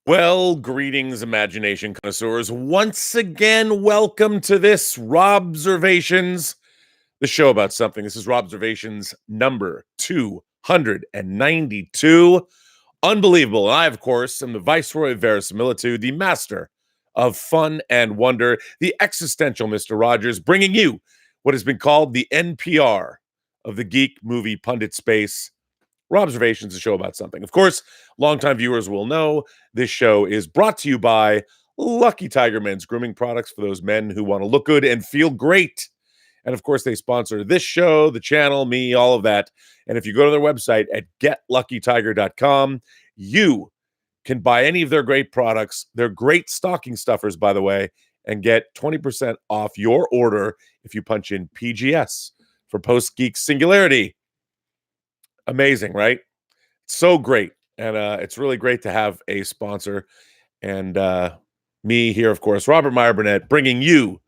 Well, greetings, imagination connoisseurs. Once again, welcome to this Robservations, the show about something. This is Robservations number 292. Unbelievable. And I, of course, am the Viceroy of Verisimilitude, the master of fun and wonder, the existential Mr. Rogers, bringing you what has been called the NPR of the geek movie pundit space. Robservations, a show about something. Of course, longtime viewers will know this show is brought to you by Lucky Tiger Men's grooming products for those men who want to look good and feel great. And of course, they sponsor this show, the channel, me, all of that. And if you go to their website at getluckytiger.com, you can buy any of their great products. They're great stocking stuffers, by the way, and get 20% off your order if you punch in PGS for Post-Geek Singularity. Amazing, right? So great. And it's really great to have a sponsor. And me here, of course, Robert Meyer Burnett, bringing you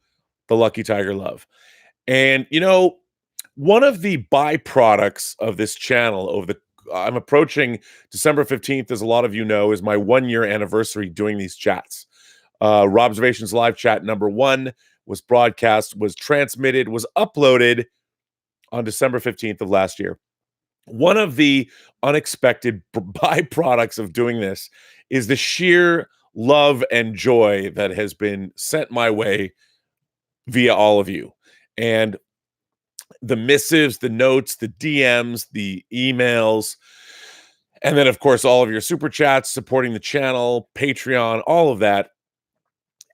the Lucky Tiger love. And, you know, one of the byproducts of this channel I'm approaching December 15th, as a lot of you know, is my 1-year anniversary doing these chats. Robservations live chat number 1 was broadcast, was transmitted, was uploaded on December 15th of last year. One of the unexpected byproducts of doing this is the sheer love and joy that has been sent my way via all of you. And the missives, the notes, the DMs, the emails, and then, of course, all of your super chats supporting the channel, Patreon, all of that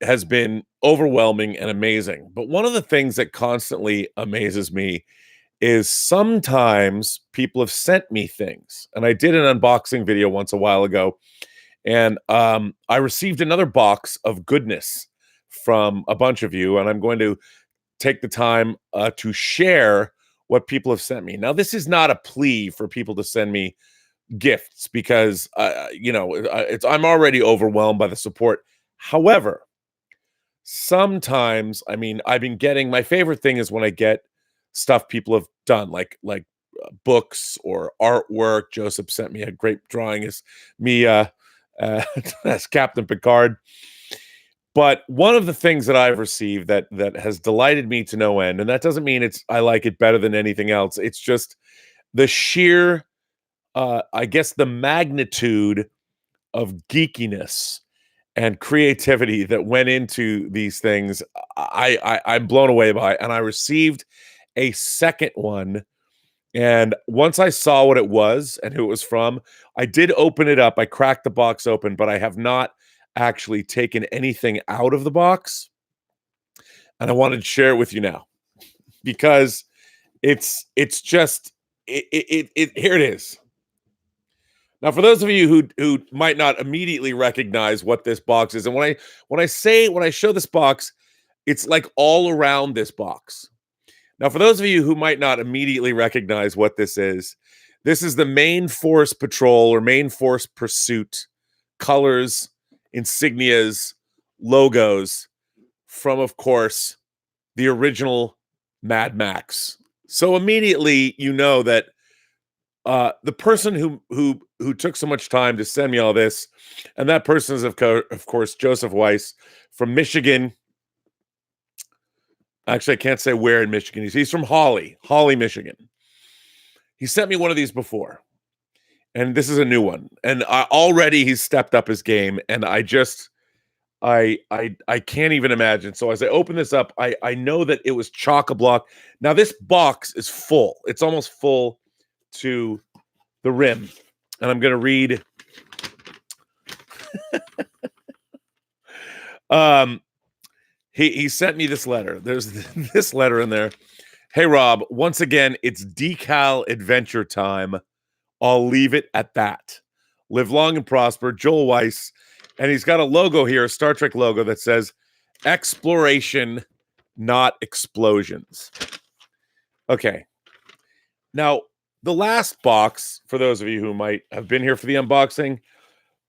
has been overwhelming and amazing. But one of the things that constantly amazes me is sometimes people have sent me things. And I did an unboxing video once a while ago, and I received another box of goodness from a bunch of you, and I'm going to take the time to share what people have sent me. Now, this is not a plea for people to send me gifts because, I'm already overwhelmed by the support. However, sometimes, I've been getting, my favorite thing is when I get stuff people have done, like books or artwork. Joseph sent me a great drawing as me as Captain Picard. But one of the things that I've received that has delighted me to no end, and that doesn't mean I like it better than anything else. It's just the sheer, I guess, the magnitude of geekiness and creativity that went into these things. I'm blown away by, and I received a second one. And once I saw what it was and who it was from, I did open it up. I cracked the box open, but I have not actually taken anything out of the box. And I wanted to share it with you now because it's just here it is. Now, for those of you who might not immediately recognize what this box is, and when I show this box, it's like all around this box. Now, for those of you who might not immediately recognize what this is the Main Force Patrol or Main Force Pursuit colors, insignias, logos from, of course, the original Mad Max. So immediately you know that the person who took so much time to send me all this, and that person is, of course, Joseph Weiss from Michigan. Actually, I can't say where in Michigan. He's from Hawley, Michigan. He sent me one of these before, and this is a new one. And already he's stepped up his game, and I can't even imagine. So as I open this up, I know that it was chock-a-block. Now, this box is full. It's almost full to the rim. And I'm going to read. He sent me this letter. There's this letter in there. Hey, Rob, once again, it's decal adventure time. I'll leave it at that. Live long and prosper, Joel Weiss. And he's got a logo here, a Star Trek logo that says exploration, not explosions. Okay. Now, the last box, for those of you who might have been here for the unboxing,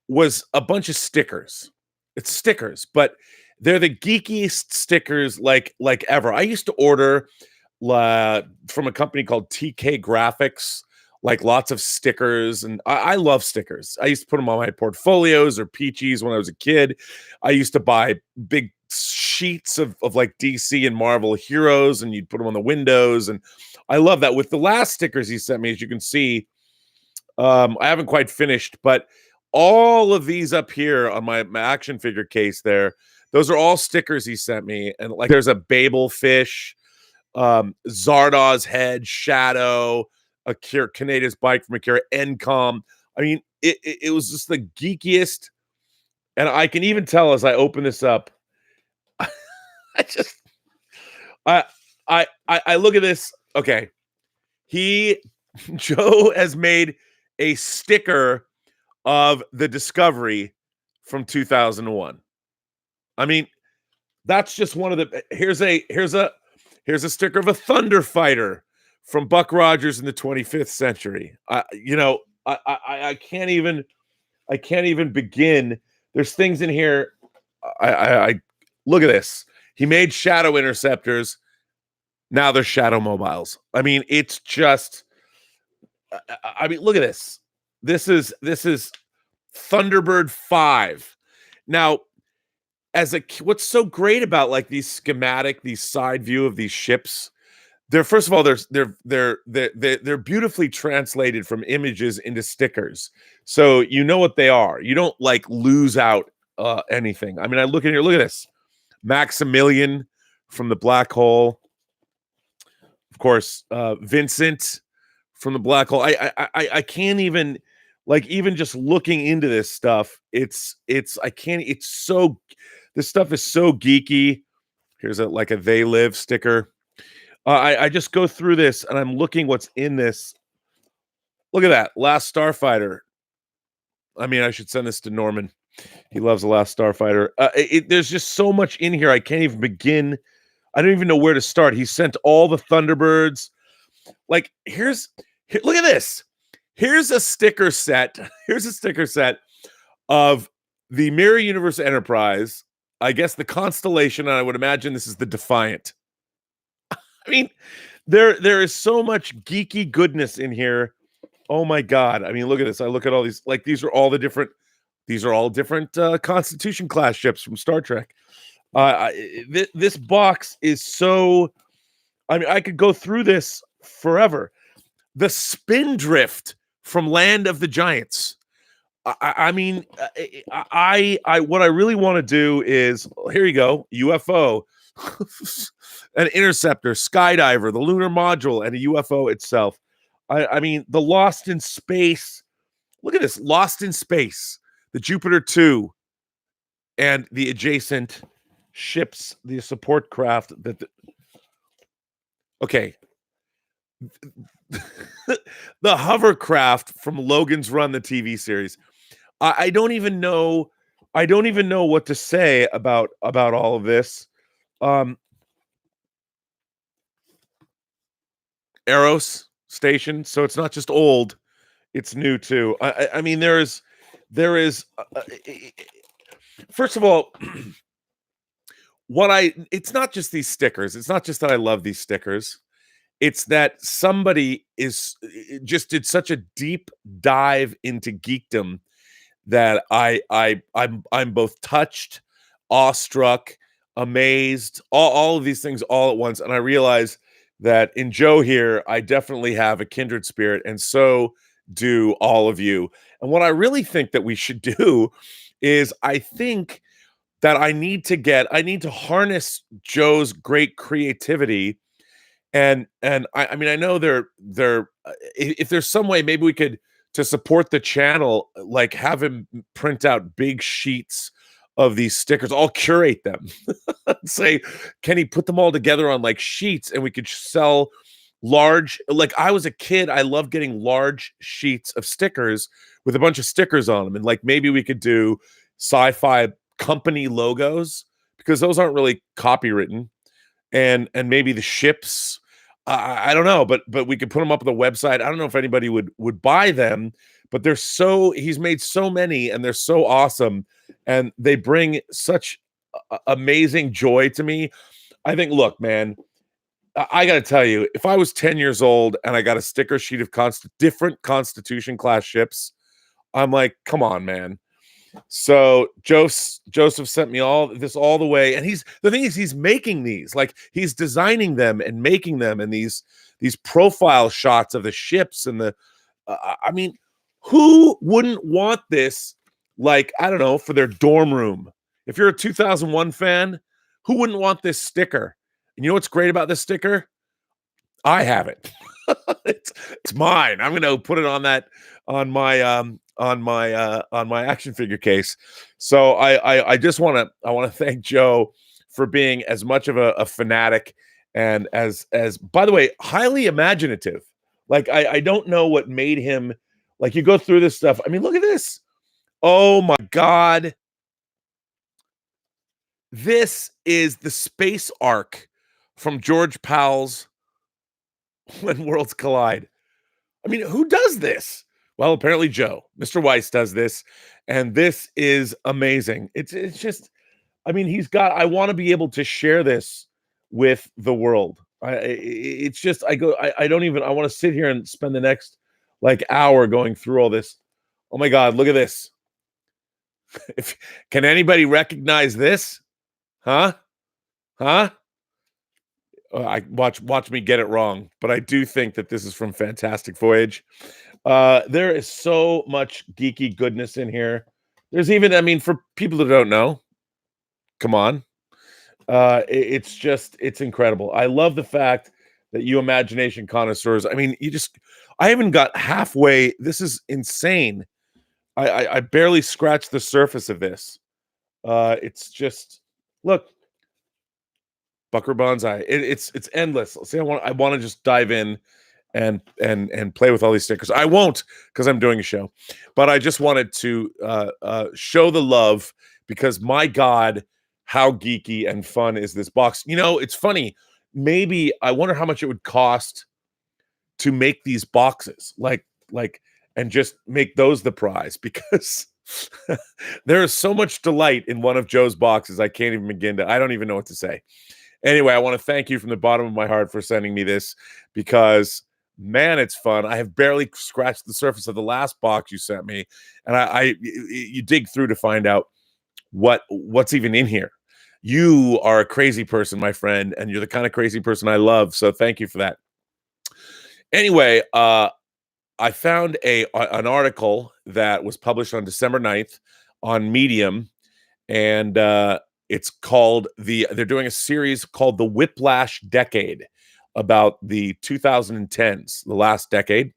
was a bunch of stickers. It's stickers, but they're the geekiest stickers like ever. I used to order from a company called TK Graphics like lots of stickers, and I love stickers. I used to put them on my portfolios or peaches when I was a kid. I used to buy big sheets of like DC and Marvel heroes, and you'd put them on the windows, and I love that. With the last stickers he sent me, as you can see, I haven't quite finished, but all of these up here on my action figure case there, those are all stickers he sent me. And like there's a Babel fish, Zardoz head, Shadow, Akira Kaneda's bike from Akira, Encom. I mean, it was just the geekiest. And I can even tell as I open this up, I just I look at this. Okay. Joe has made a sticker of the Discovery from 2001. I mean, that's just one of the here's a sticker of a Thunder Fighter from Buck Rogers in the 25th century. I can't even begin. There's things in here. I look at this. He made Shadow Interceptors. Now they're Shadow Mobiles. I mean, it's just. I mean, look at this. This is Thunderbird 5. Now, what's so great about like these side view of these ships? They're first of all they're beautifully translated from images into stickers, so you know what they are. You don't like lose out anything. I mean, I look in here. Look at this, Maximilian from the Black Hole. Of course, Vincent from the Black Hole. I can't even like even just looking into this stuff. This stuff is so geeky. Here's a They Live sticker. I just go through this and I'm looking what's in this. Look at that, Last Starfighter. I mean, I should send this to Norman. He loves The Last Starfighter. There's just so much in here. I can't even begin. I don't even know where to start. He sent all the Thunderbirds. Like, look at this. Here's a sticker set. Here's a sticker set of the Mirror Universe Enterprise. I guess the Constellation, and I would imagine this is the Defiant. I mean, there is so much geeky goodness in here. Oh my God. I mean, look at this. I look at all these, like these are all different Constitution class ships from Star Trek. This box is so, I mean, I could go through this forever. The Spindrift from Land of the Giants. I mean, what I really want to do is, here you go, UFO, an interceptor, skydiver, the lunar module, and a UFO itself. I mean, the Lost in Space. Look at this, Lost in Space, the Jupiter 2, and the adjacent ships, the support craft. Okay. The hovercraft from Logan's Run, the TV series. I don't even know what to say about all of this. Eros Station, so it's not just old, it's new too. I mean, there is first of all, it's not just these stickers. It's not just that I love these stickers. It's that somebody just did such a deep dive into geekdom that I'm both touched, awestruck, amazed, all of these things all at once. And I realize that in Joe here, I definitely have a kindred spirit, and so do all of you. And what I really think that we should do is I think that I need to harness Joe's great creativity. And I mean, I know if there's some way maybe we could, to support the channel, like have him print out big sheets of these stickers. I'll curate them. Say, can he put them all together on like sheets, and we could sell large, like I was a kid, I loved getting large sheets of stickers with a bunch of stickers on them. And like maybe we could do sci-fi company logos, because those aren't really copywritten, and maybe the ships. I don't know, but we could put them up on the website. I don't know if anybody would buy them, but he's made so many, and they're so awesome, and they bring such amazing joy to me. I think, look, man, I got to tell you, if I was 10 years old and I got a sticker sheet of different Constitution class ships, I'm like, come on, man. So Joseph sent me all the way, and the thing is, he's making these, like he's designing them and making them, and these profile shots of the ships and I mean, who wouldn't want this? Like, I don't know, for their dorm room. If you're a 2001 fan, who wouldn't want this sticker? And you know what's great about this sticker? I have it. it's mine. I'm going to put it on my action figure case. So I just want to thank Joe for being as much of a fanatic and as by the way, highly imaginative. Like I don't know what made him, like, you go through this stuff. I mean, look at this. Oh my God. This is the space arc from George Powell's When Worlds Collide. I mean, who does this? Well, apparently Joe. Mr. Weiss does this, and this is amazing. It's just, I mean, I want to be able to share this with the world. It's just, I want to sit here and spend the next like hour going through all this. Oh my God, look at this. Can anybody recognize this? Huh? Watch me get it wrong, but I do think that this is from Fantastic Voyage. There is so much geeky goodness in here. There's even, I mean, for people that don't know, come on. It's incredible. I love the fact that you imagination connoisseurs, I mean, I haven't got halfway. This is insane. I barely scratched the surface of this. It's just, look, Bucker Banzai. It's endless. See, I want to just dive in and play with all these stickers. I won't, because I'm doing a show, but I just wanted to show the love, because my God, how geeky and fun is this box? You know, it's funny. Maybe I wonder how much it would cost to make these boxes, like, and just make those the prize, because there is so much delight in one of Joe's boxes. I can't even I don't even know what to say. Anyway, I want to thank you from the bottom of my heart for sending me this, because, man, it's fun. I have barely scratched the surface of the last box you sent me, and you dig through to find out what's even in here. You are a crazy person, my friend, and you're the kind of crazy person I love. So thank you for that. Anyway, I found an article that was published on December 9th on Medium, and it's called they're doing a series called The Whiplash Decade, about the 2010s, the last decade.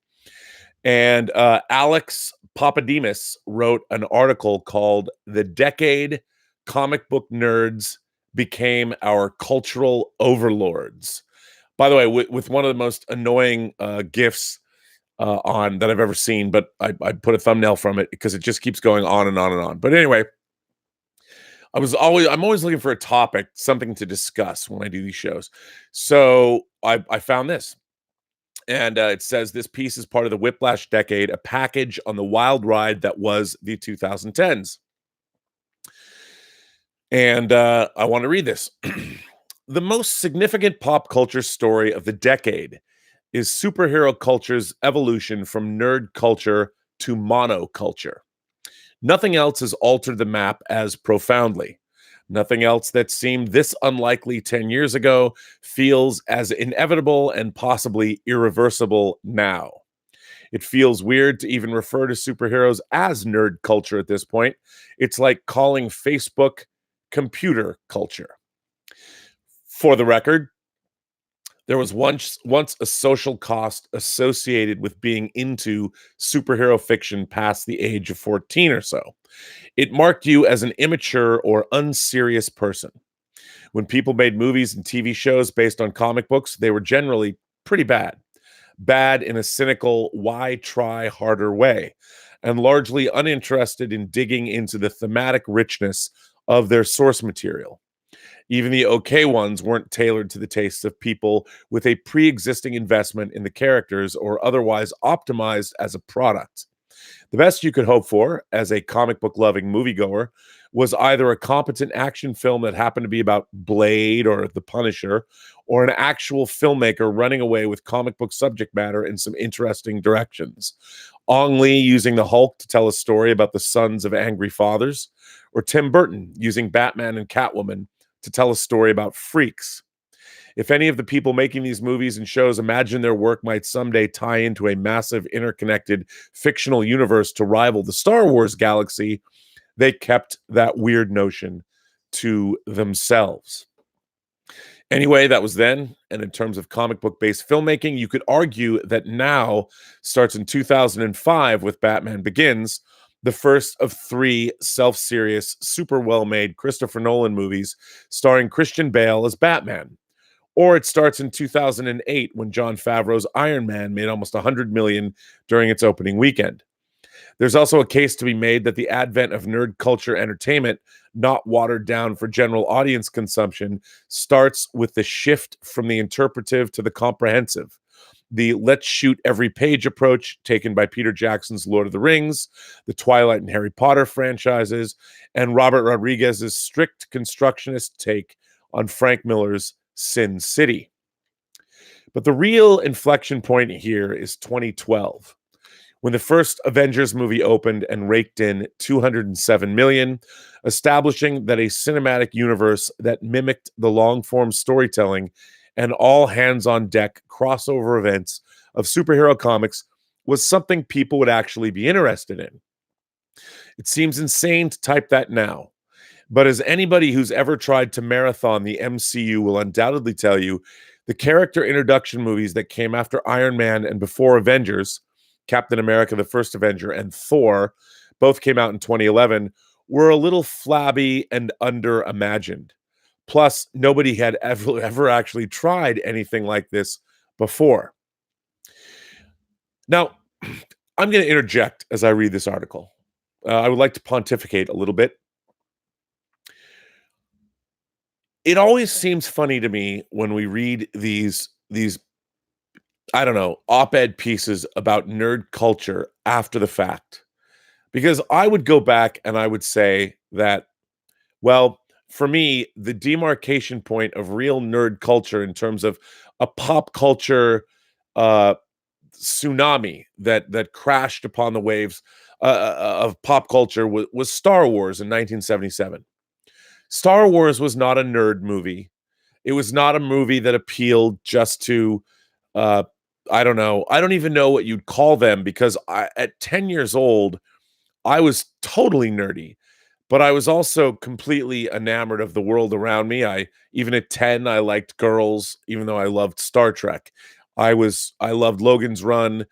And Alex Papademos wrote an article called "The Decade Comic Book Nerds Became Our Cultural Overlords." By the way, with one of the most annoying GIFs on that I've ever seen, but I put a thumbnail from it because it just keeps going on and on and on. But anyway, I'm always looking for a topic, something to discuss when I do these shows. So I found this, and it says this piece is part of the Whiplash Decade, a package on the wild ride that was the 2010s. And I want to read this. The most significant pop culture story of the decade is superhero culture's evolution from nerd culture to monoculture. Nothing else has altered the map as profoundly. Nothing else that seemed this unlikely 10 years ago feels as inevitable and possibly irreversible now. It feels weird to even refer to superheroes as nerd culture at this point. It's like calling Facebook computer culture. For the record, there was once a social cost associated with being into superhero fiction past the age of 14 or so. It marked you as an immature or unserious person. When people made movies and TV shows based on comic books, they were generally pretty bad. Bad in a cynical, why try harder way, and largely uninterested in digging into the thematic richness of their source material. Even the okay ones weren't tailored to the tastes of people with a pre-existing investment in the characters or otherwise optimized as a product. The best you could hope for as a comic book loving moviegoer was either a competent action film that happened to be about Blade or The Punisher, or an actual filmmaker running away with comic book subject matter in some interesting directions. Ong Lee using the Hulk to tell a story about the sons of angry fathers, or Tim Burton using Batman and Catwoman to tell a story about freaks. If any of the people making these movies and shows imagine their work might someday tie into a massive interconnected fictional universe to rival the Star Wars galaxy, they kept that weird notion to themselves. Anyway, that was then. And in terms of comic book based filmmaking, you could argue that now starts in 2005 with Batman Begins, the first of three self serious, super well made Christopher Nolan movies starring Christian Bale as Batman. Or it starts in 2008 when Jon Favreau's Iron Man made almost $100 million during its opening weekend. There's also a case to be made that the advent of nerd culture entertainment, not watered down for general audience consumption, starts with the shift from the interpretive to the comprehensive. The let's shoot every page approach taken by Peter Jackson's Lord of the Rings, the Twilight and Harry Potter franchises, and Robert Rodriguez's strict constructionist take on Frank Miller's Sin City. But the real inflection point here is 2012, when the first Avengers movie opened and raked in $207 million, establishing that a cinematic universe that mimicked the long-form storytelling and all hands-on-deck crossover events of superhero comics was something people would actually be interested in. It seems insane to type that now, but as anybody who's ever tried to marathon the MCU will undoubtedly tell you, the character introduction movies that came after Iron Man and before Avengers, Captain America, the First Avenger, and Thor, both came out in 2011, were a little flabby and under-imagined. Plus, nobody had ever actually tried anything like this before. Now, I'm going to interject as I read this article. I would like to pontificate a little bit. It always seems funny to me when we read these I don't know, op-ed pieces about nerd culture after the fact. Because I would go back and I would say that, well, for me, the demarcation point of real nerd culture in terms of a pop culture tsunami that crashed upon the waves of pop culture was Star Wars in 1977. Star Wars was not a nerd movie. It was not a movie that appealed just to, I don't know. I don't even know what you'd call them because at 10 years old, I was totally nerdy, but I was also completely enamored of the world around me. Even at 10, I liked girls, even though I loved Star Trek. I loved Logan's Run.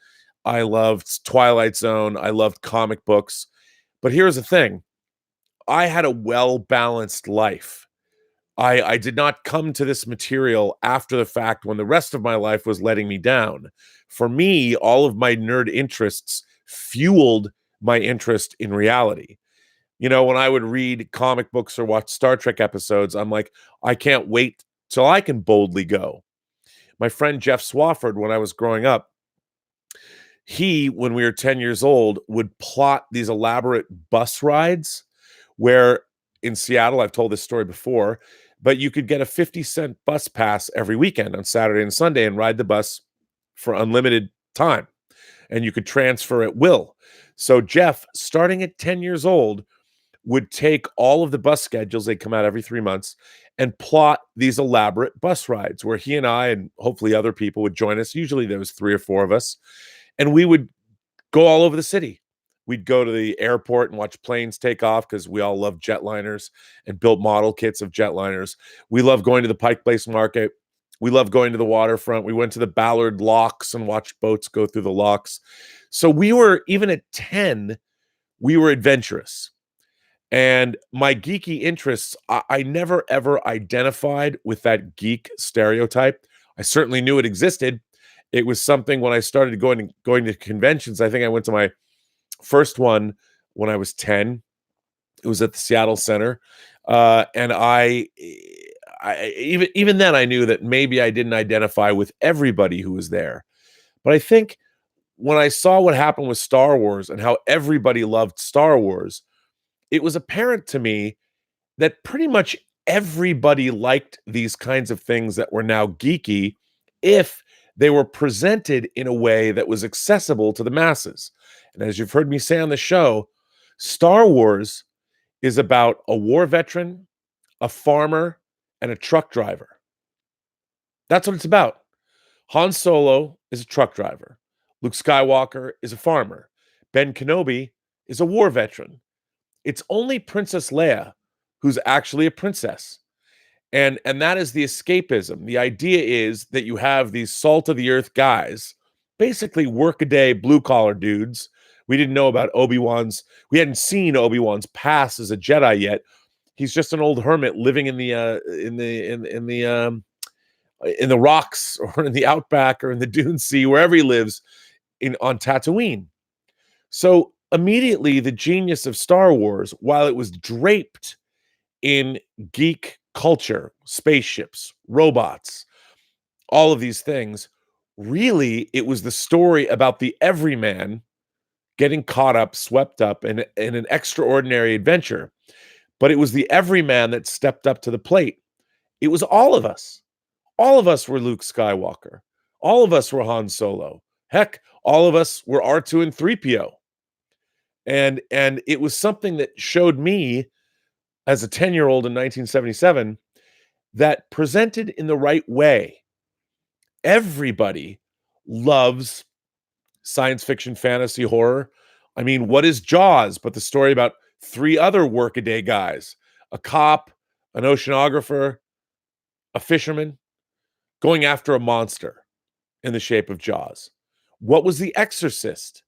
I loved Twilight Zone. I loved comic books. But here's the thing. I had a well-balanced life. I did not come to this material after the fact when the rest of my life was letting me down. For me, all of my nerd interests fueled my interest in reality. You know, when I would read comic books or watch Star Trek episodes, I'm like, I can't wait till I can boldly go. My friend Jeff Swafford, when I was growing up, when we were 10 years old, would plot these elaborate bus rides where in Seattle, I've told this story before, but you could get a 50-cent bus pass every weekend on Saturday and Sunday and ride the bus for unlimited time. And you could transfer at will. So Jeff, starting at 10 years old, would take all of the bus schedules, they come out every 3 months, and plot these elaborate bus rides where he and I, and hopefully other people would join us. Usually there was 3 or 4 of us. And we would go all over the city. We'd go to the airport and watch planes take off because we all love jetliners and built model kits of jetliners. We love going to the Pike Place Market. We love going to the waterfront. We went to the Ballard locks and watched boats go through the locks. So we were, even at 10, we were adventurous. And my geeky interests, I never ever identified with that geek stereotype. I certainly knew it existed. It was something when I started going to conventions. I think I went to my first one when I was 10. It was at the Seattle Center. And I even then I knew that maybe I didn't identify with everybody who was there. But I think when I saw what happened with Star Wars and how everybody loved Star Wars, it was apparent to me that pretty much everybody liked these kinds of things that were now geeky if they were presented in a way that was accessible to the masses. And as you've heard me say on the show, Star Wars is about a war veteran, a farmer, and a truck driver. That's what it's about. Han Solo is a truck driver. Luke Skywalker is a farmer. Ben Kenobi is a war veteran. It's only Princess Leia who's actually a princess. And that is the escapism. The idea is that you have these salt of the earth guys, basically workaday blue collar dudes. We didn't know about Obi-Wan's. We hadn't seen Obi-Wan's pass as a Jedi yet. He's just an old hermit living in the rocks or in the outback or in the Dune Sea, wherever he lives on Tatooine. So immediately the genius of Star Wars, while it was draped in geek culture, spaceships, robots, all of these things, really it was the story about the everyman getting caught up, swept up in an extraordinary adventure. But it was the everyman that stepped up to the plate. It was all of us. All of us were Luke Skywalker. All of us were Han Solo. Heck, all of us were R2 and 3PO. And it was something that showed me as a 10-year-old in 1977 that presented in the right way, everybody loves science fiction, fantasy, horror. I mean, what is Jaws but the story about three other workaday guys, a cop, an oceanographer, a fisherman, going after a monster in the shape of Jaws? What was The Exorcist?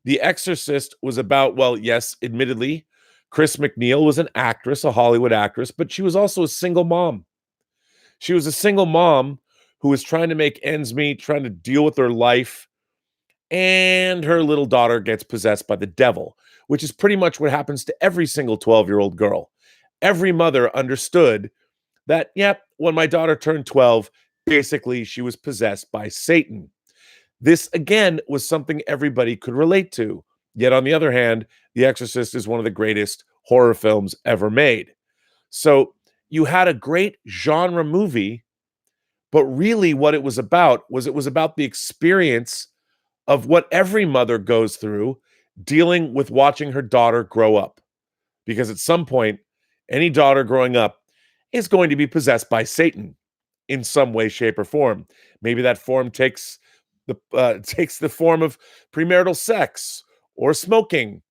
The Exorcist was about, well, yes, admittedly, Chris McNeil was an actress, a Hollywood actress, but she was also a single mom. She was a single mom who was trying to make ends meet, trying to deal with her life, and her little daughter gets possessed by the devil, which is pretty much what happens to every single 12-year-old girl. Every mother understood that, yep, when my daughter turned 12, basically she was possessed by Satan. This, again, was something everybody could relate to. Yet, on the other hand, The Exorcist is one of the greatest horror films ever made. So you had a great genre movie, but really what it was about the experience of what every mother goes through dealing with watching her daughter grow up. Because at some point, any daughter growing up is going to be possessed by Satan in some way, shape, or form. Maybe that form takes the form of premarital sex or smoking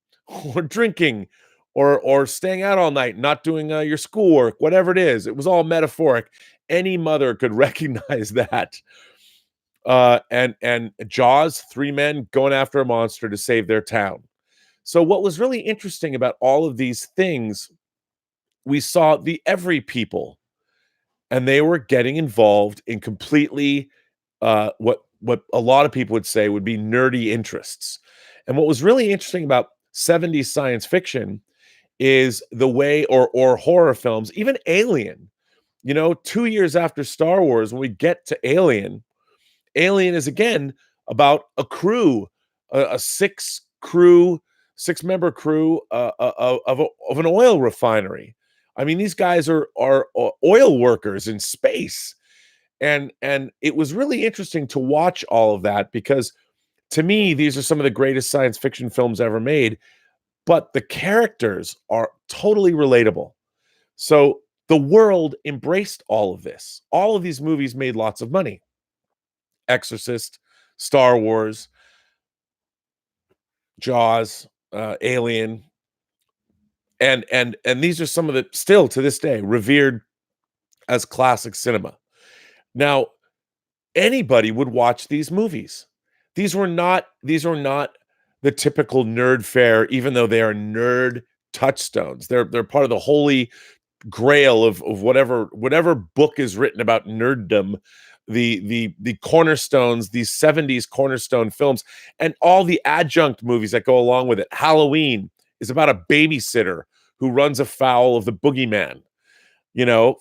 or drinking or staying out all night, not doing your schoolwork, whatever it is. It was all metaphoric. Any mother could recognize that. And Jaws, three men going after a monster to save their town. So what was really interesting about all of these things, we saw the every people, and they were getting involved in completely what a lot of people would say would be nerdy interests. And what was really interesting about 70s science fiction is the way, or horror films, even Alien. 2 years after Star Wars, when we get to Alien is again about a crew, a six-member crew of an oil refinery. I mean, these guys are oil workers in space. And it was really interesting to watch all of that because, to me, these are some of the greatest science fiction films ever made, but the characters are totally relatable. So the world embraced all of this. All of these movies made lots of money. Exorcist, Star Wars, Jaws, Alien, and these are some of the, still to this day, revered as classic cinema. Now, anybody would watch these movies. These were not the typical nerd fare, even though they are nerd touchstones. They're part of the holy grail of whatever book is written about nerddom. The cornerstones, these 70s cornerstone films, and all the adjunct movies that go along with it. Halloween is about a babysitter who runs afoul of the boogeyman.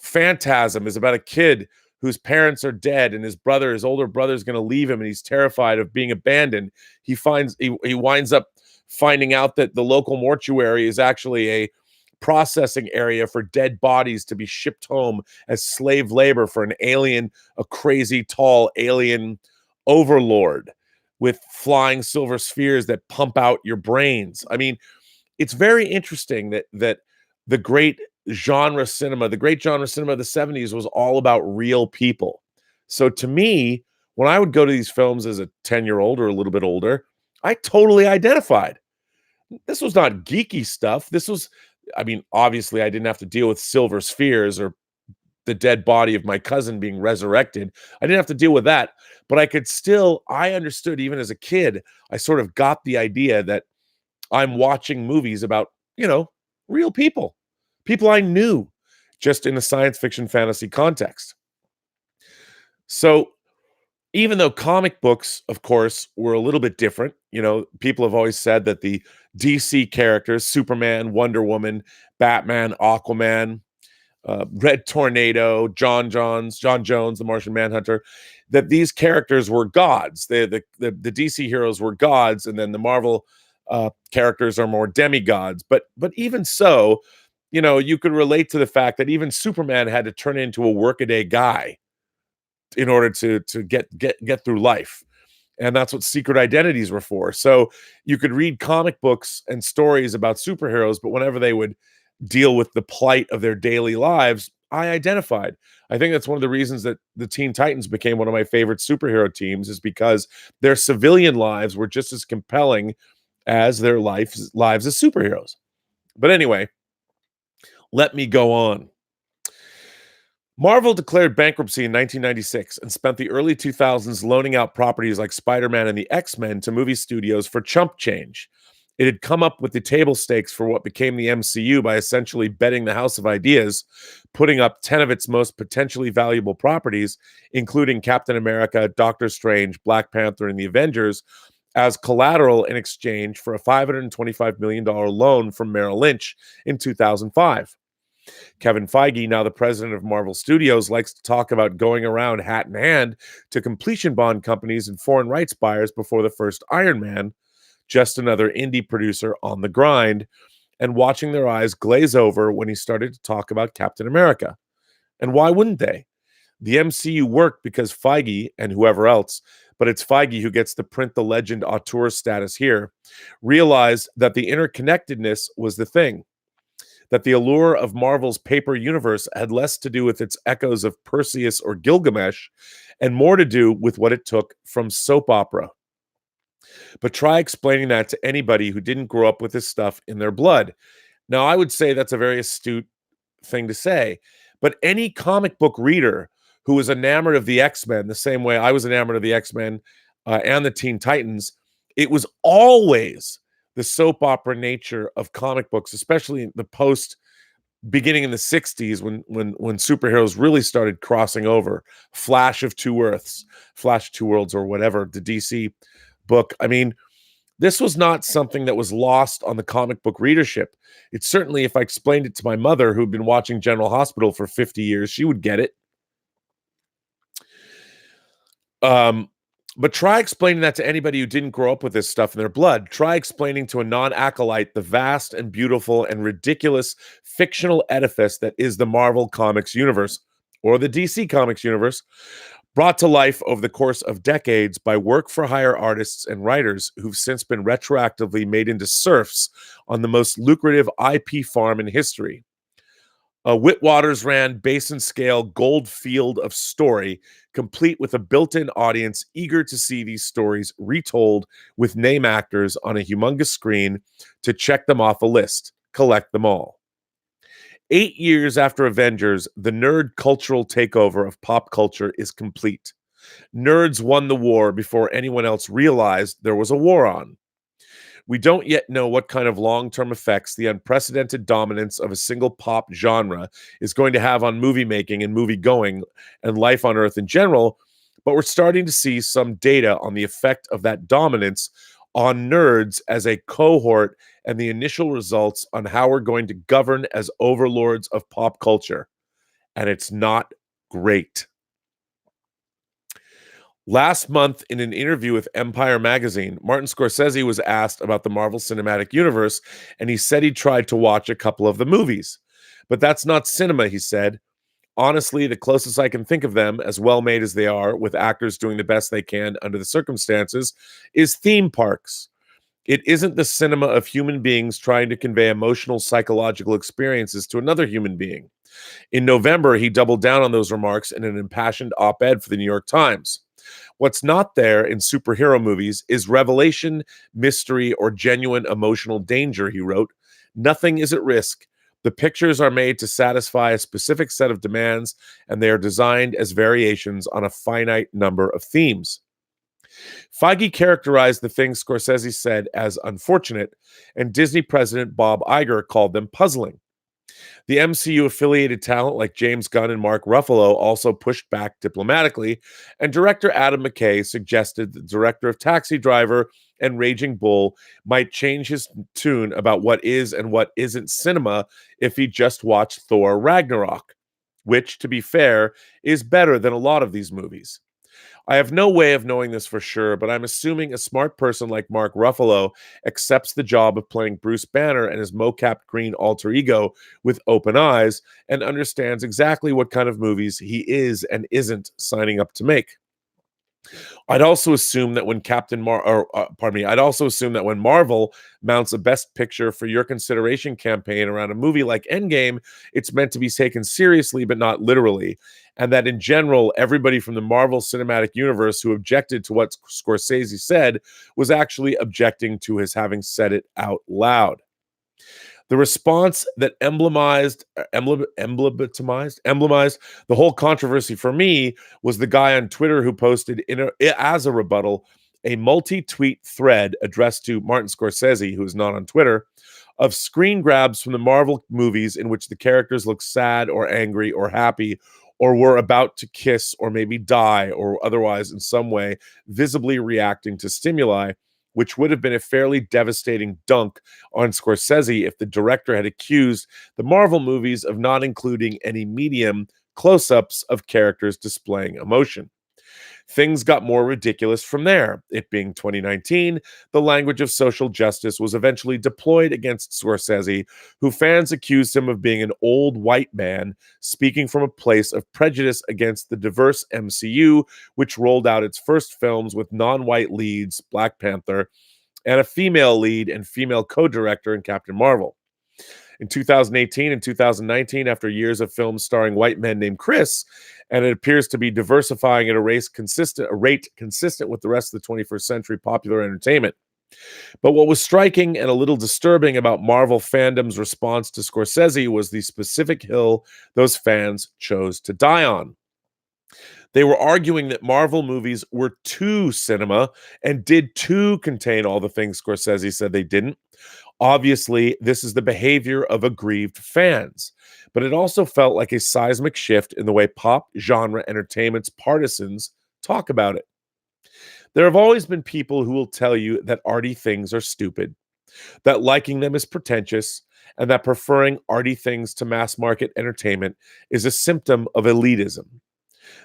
Phantasm is about a kid whose parents are dead, and his older brother is going to leave him, and he's terrified of being abandoned. He winds up finding out that the local mortuary is actually a processing area for dead bodies to be shipped home as slave labor for a crazy tall alien overlord with flying silver spheres that pump out your brains. I mean, it's very interesting that the great genre cinema of the 70s was all about real people. So to me, when I would go to these films as a 10-year-old or a little bit older, I totally identified. This was not geeky stuff. Obviously I didn't have to deal with silver spheres or the dead body of my cousin being resurrected. I didn't have to deal with that, but I understood even as a kid, I sort of got the idea that I'm watching movies about, real people I knew, just in a science fiction fantasy context. So even though comic books, of course, were a little bit different, people have always said that the DC characters, Superman, Wonder Woman, Batman, Aquaman, Red Tornado, John Jones, the Martian Manhunter, that these characters were gods. The DC heroes were gods, and then the Marvel characters are more demigods. But even so, you could relate to the fact that even Superman had to turn into a workaday guy in order to get through life. And that's what secret identities were for. So you could read comic books and stories about superheroes, but whenever they would deal with the plight of their daily lives, I identified. I think that's one of the reasons that the Teen Titans became one of my favorite superhero teams, is because their civilian lives were just as compelling as their lives as superheroes. But anyway, let me go on. Marvel declared bankruptcy in 1996 and spent the early 2000s loaning out properties like Spider-Man and the X-Men to movie studios for chump change. It had come up with the table stakes for what became the MCU by essentially betting the house of ideas, putting up 10 of its most potentially valuable properties, including Captain America, Doctor Strange, Black Panther, and the Avengers, as collateral in exchange for a $525 million loan from Merrill Lynch in 2005. Kevin Feige, now the president of Marvel Studios, likes to talk about going around hat in hand to completion bond companies and foreign rights buyers before the first Iron Man, just another indie producer on the grind, and watching their eyes glaze over when he started to talk about Captain America. And why wouldn't they? The MCU worked because Feige and whoever else, but it's Feige who gets the print the legend auteur status here, realized that the interconnectedness was the thing. That the allure of Marvel's paper universe had less to do with its echoes of Perseus or Gilgamesh and more to do with what it took from soap opera. But try explaining that to anybody who didn't grow up with this stuff in their blood. Now, I would say that's a very astute thing to say, but any comic book reader who was enamored of the X-Men, the same way I was enamored of the X-Men and the Teen Titans, it was always the soap opera nature of comic books, especially the beginning in the 60s when superheroes really started crossing over. Flash of Two Worlds, or whatever, the DC book. I mean, this was not something that was lost on the comic book readership. It's certainly, if I explained it to my mother, who'd been watching General Hospital for 50 years, she would get it. But try explaining that to anybody who didn't grow up with this stuff in their blood. Try explaining to a non-acolyte the vast and beautiful and ridiculous fictional edifice that is the Marvel Comics universe, or the DC Comics universe, brought to life over the course of decades by work-for-hire artists and writers who've since been retroactively made into serfs on the most lucrative IP farm in history. Whitwater's ran basin-scale gold field of story, complete with a built-in audience eager to see these stories retold with name actors on a humongous screen to check them off a list, collect them all. 8 years after Avengers, the nerd cultural takeover of pop culture is complete. Nerds won the war before anyone else realized there was a war on. We don't yet know what kind of long-term effects the unprecedented dominance of a single pop genre is going to have on movie making and movie going and life on Earth in general, but we're starting to see some data on the effect of that dominance on nerds as a cohort and the initial results on how we're going to govern as overlords of pop culture. And it's not great. Last month, in an interview with Empire magazine, Martin Scorsese was asked about the Marvel Cinematic Universe, and he said he tried to watch a couple of the movies. But that's not cinema, he said. Honestly, the closest I can think of them, as well made as they are, with actors doing the best they can under the circumstances, is theme parks. It isn't the cinema of human beings trying to convey emotional, psychological experiences to another human being. In November, he doubled down on those remarks in an impassioned op ed for the New York Times. What's not there in superhero movies is revelation, mystery, or genuine emotional danger, he wrote. Nothing is at risk. The pictures are made to satisfy a specific set of demands, and they are designed as variations on a finite number of themes. Feige characterized the things Scorsese said as unfortunate, and Disney president Bob Iger called them puzzling. The MCU-affiliated talent like James Gunn and Mark Ruffalo also pushed back diplomatically, and director Adam McKay suggested the director of Taxi Driver and Raging Bull might change his tune about what is and what isn't cinema if he just watched Thor Ragnarok, which, to be fair, is better than a lot of these movies. I have no way of knowing this for sure, but I'm assuming a smart person like Mark Ruffalo accepts the job of playing Bruce Banner and his mo-capped green alter ego with open eyes and understands exactly what kind of movies he is and isn't signing up to make. I'd also assume that when I'd also assume that when Marvel mounts a Best Picture for Your Consideration campaign around a movie like Endgame, it's meant to be taken seriously, but not literally. And that in general, everybody from the Marvel Cinematic Universe who objected to what Scorsese said was actually objecting to his having said it out loud. The response that emblemized the whole controversy for me was the guy on Twitter who posted as a rebuttal a multi-tweet thread addressed to Martin Scorsese, who is not on Twitter, of screen grabs from the Marvel movies in which the characters look sad or angry or happy or were about to kiss or maybe die or otherwise in some way visibly reacting to stimuli, which would have been a fairly devastating dunk on Scorsese if the director had accused the Marvel movies of not including any medium close-ups of characters displaying emotion. Things got more ridiculous from there. It being 2019, the language of social justice was eventually deployed against Scorsese, who fans accused him of being an old white man speaking from a place of prejudice against the diverse MCU, which rolled out its first films with non-white leads, Black Panther, and a female lead and female co-director in Captain Marvel. In 2018 and 2019, after years of films starring white men named Chris, and it appears to be diversifying at a rate consistent with the rest of the 21st century popular entertainment. But what was striking and a little disturbing about Marvel fandom's response to Scorsese was the specific hill those fans chose to die on. They were arguing that Marvel movies were too cinema and did too contain all the things Scorsese said they didn't. Obviously, this is the behavior of aggrieved fans, but it also felt like a seismic shift in the way pop genre entertainment's partisans talk about it. There have always been people who will tell you that arty things are stupid, that liking them is pretentious, and that preferring arty things to mass market entertainment is a symptom of elitism.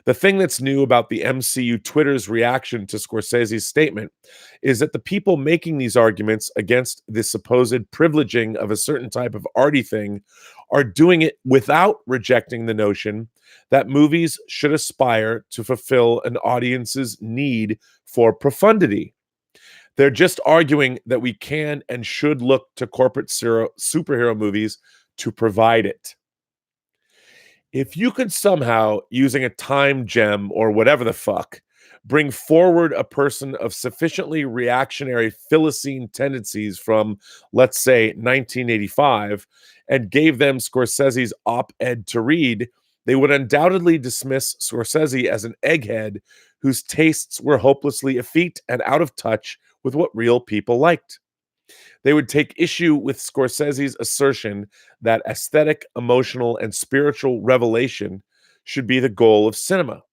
The thing that's new about the MCU Twitter's reaction to Scorsese's statement is that the people making these arguments against the supposed privileging of a certain type of arty thing are doing it without rejecting the notion that movies should aspire to fulfill an audience's need for profundity. They're just arguing that we can and should look to corporate superhero movies to provide it. If you could somehow, using a time gem or whatever the fuck, bring forward a person of sufficiently reactionary Philistine tendencies from, let's say, 1985, and gave them Scorsese's op-ed to read, they would undoubtedly dismiss Scorsese as an egghead whose tastes were hopelessly effete and out of touch with what real people liked. They would take issue with Scorsese's assertion that aesthetic, emotional, and spiritual revelation should be the goal of cinema.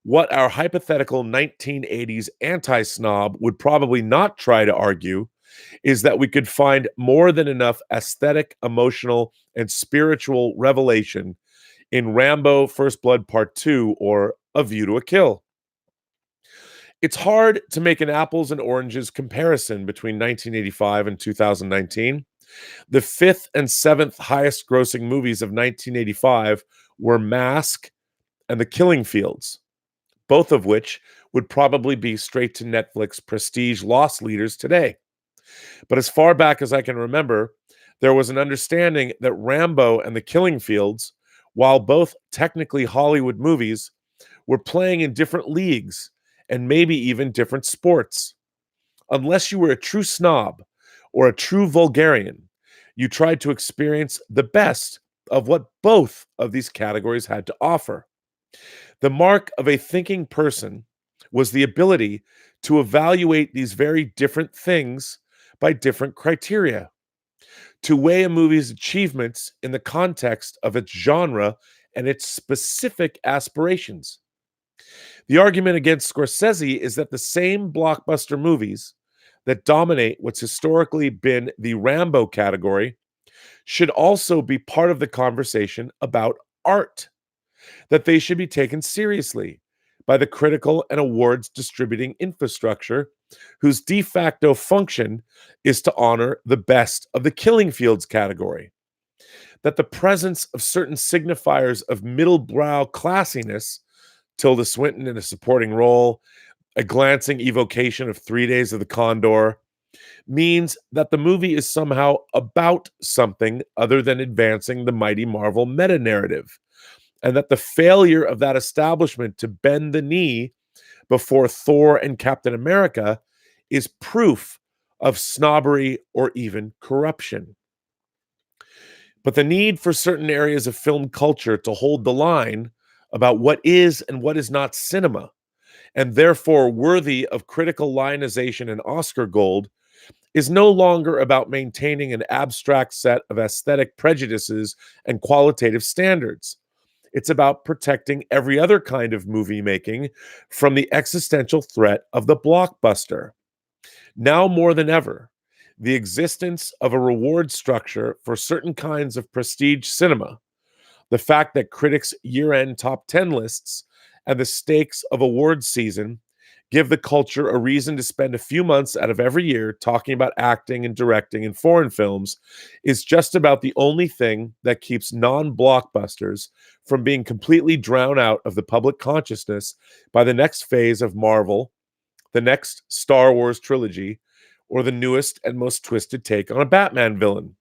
What our hypothetical 1980s anti-snob would probably not try to argue is that we could find more than enough aesthetic, emotional, and spiritual revelation in Rambo First Blood Part 2 or A View to a Kill. It's hard to make an apples and oranges comparison between 1985 and 2019. The fifth and seventh highest grossing movies of 1985 were Mask and The Killing Fields, both of which would probably be straight to Netflix prestige loss leaders today. But as far back as I can remember, there was an understanding that Rambo and The Killing Fields, while both technically Hollywood movies, were playing in different leagues and maybe even different sports. Unless you were a true snob or a true vulgarian, you tried to experience the best of what both of these categories had to offer. The mark of a thinking person was the ability to evaluate these very different things by different criteria, to weigh a movie's achievements in the context of its genre and its specific aspirations. The argument against Scorsese is that the same blockbuster movies that dominate what's historically been the Rambo category should also be part of the conversation about art, that they should be taken seriously by the critical and awards distributing infrastructure whose de facto function is to honor the best of the Killing Fields category, that the presence of certain signifiers of middle-brow classiness, Tilda Swinton in a supporting role, a glancing evocation of 3 Days of the Condor, means that the movie is somehow about something other than advancing the mighty Marvel meta-narrative, and that the failure of that establishment to bend the knee before Thor and Captain America is proof of snobbery or even corruption. But the need for certain areas of film culture to hold the line about what is and what is not cinema, and therefore worthy of critical lionization and Oscar gold, is no longer about maintaining an abstract set of aesthetic prejudices and qualitative standards. It's about protecting every other kind of movie making from the existential threat of the blockbuster. Now more than ever, the existence of a reward structure for certain kinds of prestige cinema, the fact that critics' year-end top 10 lists and the stakes of awards season give the culture a reason to spend a few months out of every year talking about acting and directing in foreign films is just about the only thing that keeps non-blockbusters from being completely drowned out of the public consciousness by the next phase of Marvel, the next Star Wars trilogy, or the newest and most twisted take on a Batman villain.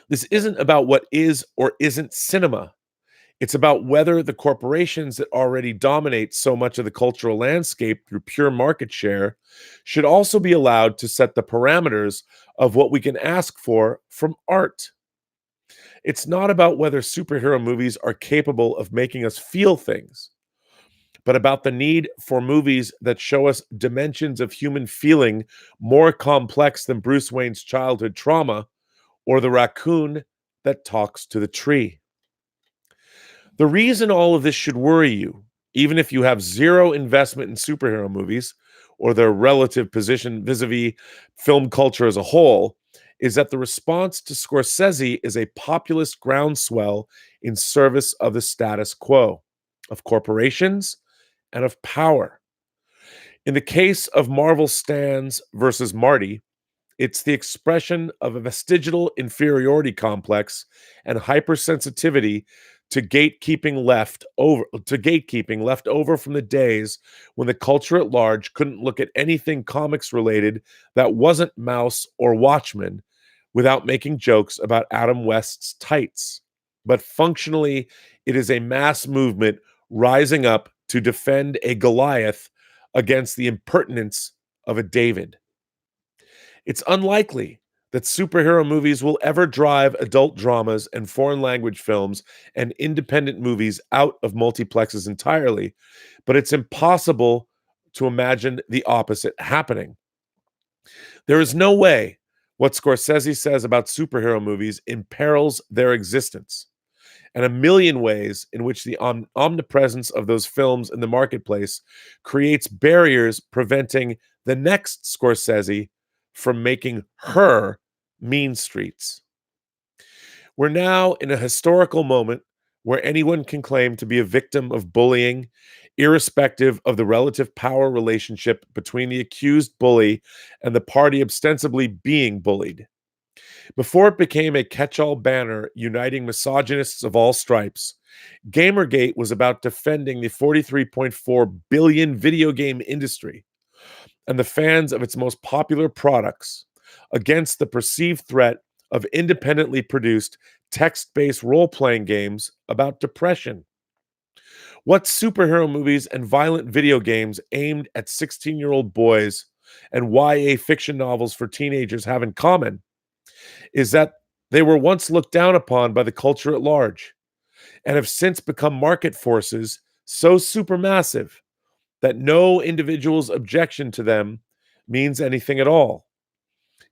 This isn't about what is or isn't cinema. It's about whether the corporations that already dominate so much of the cultural landscape through pure market share should also be allowed to set the parameters of what we can ask for from art. It's not about whether superhero movies are capable of making us feel things, but about the need for movies that show us dimensions of human feeling more complex than Bruce Wayne's childhood trauma or the raccoon that talks to the tree. The reason all of this should worry you, even if you have zero investment in superhero movies or their relative position vis-a-vis film culture as a whole, is that the response to Scorsese is a populist groundswell in service of the status quo, of corporations, and of power. In the case of Marvel Stans versus Marty, it's the expression of a vestigial inferiority complex and hypersensitivity to gatekeeping left over from the days when the culture at large couldn't look at anything comics related that wasn't Mouse or Watchmen without making jokes about Adam West's tights. But functionally, it is a mass movement rising up to defend a Goliath against the impertinence of a David. It's unlikely that superhero movies will ever drive adult dramas and foreign language films and independent movies out of multiplexes entirely, but it's impossible to imagine the opposite happening. There is no way what Scorsese says about superhero movies imperils their existence, and a million ways in which the omnipresence of those films in the marketplace creates barriers preventing the next Scorsese from making her Mean Streets. We're now in a historical moment where anyone can claim to be a victim of bullying irrespective of the relative power relationship between the accused bully and the party ostensibly being bullied. Before it became a catch-all banner uniting misogynists of all stripes, Gamergate was about defending the 43.4 billion video game industry and the fans of its most popular products against the perceived threat of independently produced text-based role-playing games about depression. What superhero movies and violent video games aimed at 16-year-old boys and YA fiction novels for teenagers have in common is that they were once looked down upon by the culture at large and have since become market forces so supermassive that no individual's objection to them means anything at all.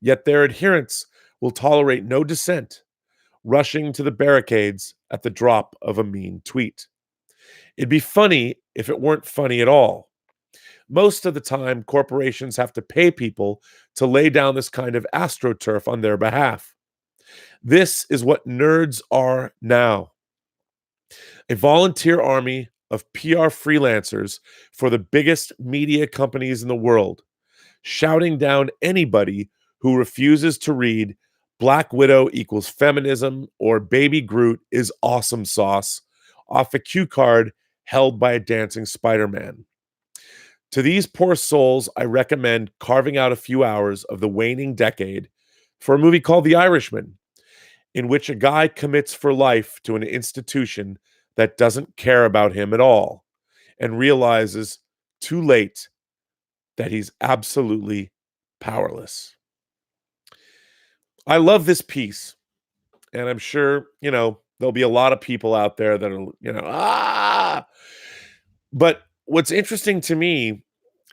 Yet their adherents will tolerate no dissent, rushing to the barricades at the drop of a mean tweet. It'd be funny if it weren't funny at all. Most of the time, corporations have to pay people to lay down this kind of astroturf on their behalf. This is what nerds are now. A volunteer army of PR freelancers for the biggest media companies in the world, shouting down anybody who refuses to read Black Widow equals feminism or Baby Groot is awesome sauce off a cue card held by a dancing Spider-Man. To these poor souls, I recommend carving out a few hours of the waning decade for a movie called The Irishman, in which a guy commits for life to an institution that doesn't care about him at all and realizes too late that he's absolutely powerless. I love this piece, and I'm sure, there'll be a lot of people out there that are, But what's interesting to me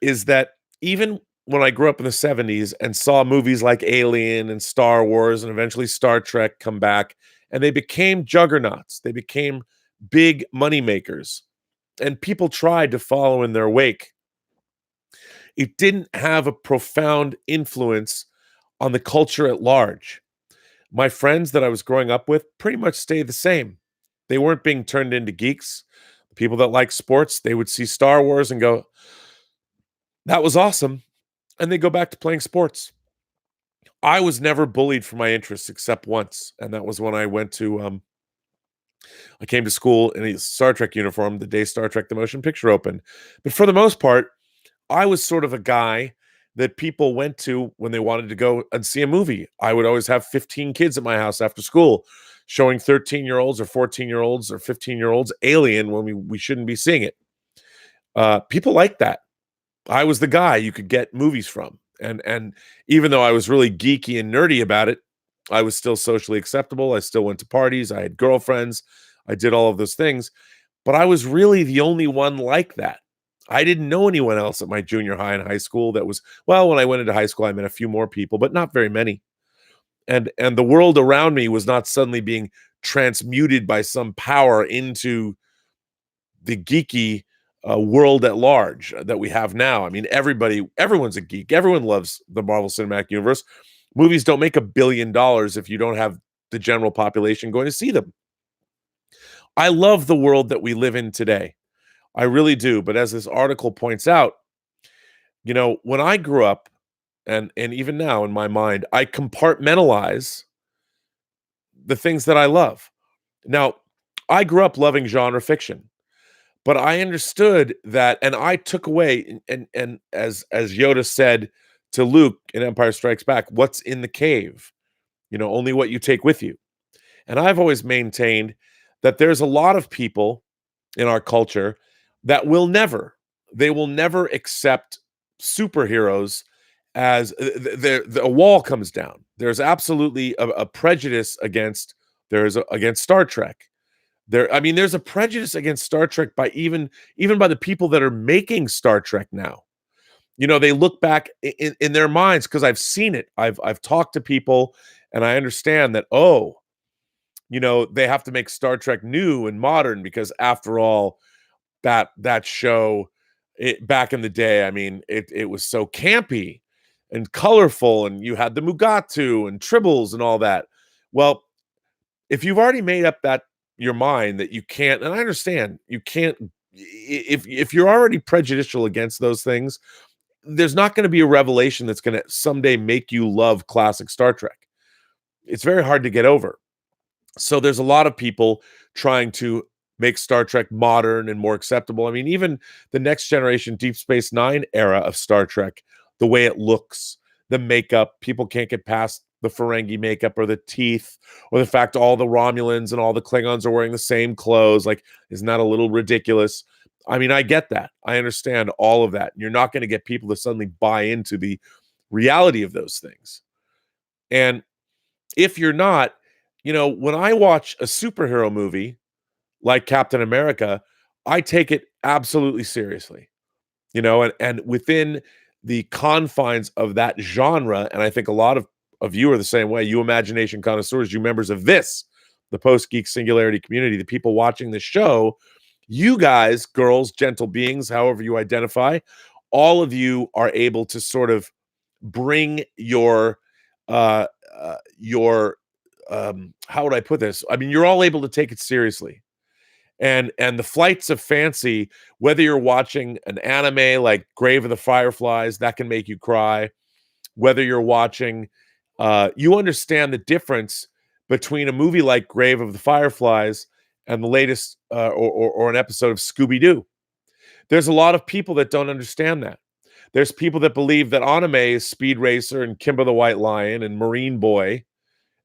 is that even when I grew up in the 70s and saw movies like Alien and Star Wars and eventually Star Trek come back, and they became juggernauts, they became big money makers, and people tried to follow in their wake. It didn't have a profound influence on the culture at large. My friends that I was growing up with pretty much stayed the same. They weren't being turned into geeks. People that like sports, they would see Star Wars and go, that was awesome. And they go back to playing sports. I was never bullied for my interests except once. And that was when I went to, I came to school in a Star Trek uniform the day Star Trek The Motion Picture opened. But for the most part, I was sort of a guy that people went to when they wanted to go and see a movie. I would always have 15 kids at my house after school showing 13-year-olds or 14-year-olds or 15-year-olds Alien when we shouldn't be seeing it. People like that. I was the guy you could get movies from. And even though I was really geeky and nerdy about it, I was still socially acceptable. I still went to parties. I had girlfriends. I did all of those things. But I was really the only one like that. I didn't know anyone else at my junior high and high school that was, well, when I went into high school, I met a few more people, but not very many. And the world around me was not suddenly being transmuted by some power into the geeky world at large that we have now. I mean, everyone's a geek. Everyone loves the Marvel Cinematic Universe. Movies don't make $1 billion if you don't have the general population going to see them. I love the world that we live in today. I really do. But as this article points out, when I grew up, and even now in my mind, I compartmentalize the things that I love. Now, I grew up loving genre fiction, but I understood that, and I took away, and as Yoda said to Luke in Empire Strikes Back, what's in the cave? Only what you take with you. And I've always maintained that there's a lot of people in our culture that will never accept superheroes as a wall comes down. There's absolutely a prejudice against Star Trek. There's a prejudice against Star Trek by even by the people that are making Star Trek now. They look back in their minds, because I've seen it. I've talked to people, and I understand that, they have to make Star Trek new and modern because, after all, that show, back in the day, it was so campy and colorful, and you had the Mugatu and Tribbles and all that. Well, if you've already made up your mind that you can't, and I understand you can't if you're already prejudicial against those things, there's not going to be a revelation that's going to someday make you love classic Star Trek. It's very hard to get over. So there's a lot of people trying to make Star Trek modern and more acceptable. I mean, even the Next Generation Deep Space Nine era of Star Trek, the way it looks, the makeup, people can't get past the Ferengi makeup or the teeth or the fact all the Romulans and all the Klingons are wearing the same clothes. Like, isn't that a little ridiculous? I mean, I get that. I understand all of that. You're not going to get people to suddenly buy into the reality of those things. And if you're not, when I watch a superhero movie like Captain America, I take it absolutely seriously, and within the confines of that genre, and I think a lot of you are the same way, you imagination connoisseurs, you members of this, the Post-Geek Singularity community, the people watching the show, you guys, girls, gentle beings, however you identify, all of you are able to sort of bring your how would I put this? I mean, you're all able to take it seriously. And the flights of fancy, whether you're watching an anime like Grave of the Fireflies, that can make you cry. Whether you're watching, you understand the difference between a movie like Grave of the Fireflies and the latest or an episode of Scooby-Doo. There's a lot of people that don't understand that. There's people that believe that anime is Speed Racer and Kimber the White Lion and Marine Boy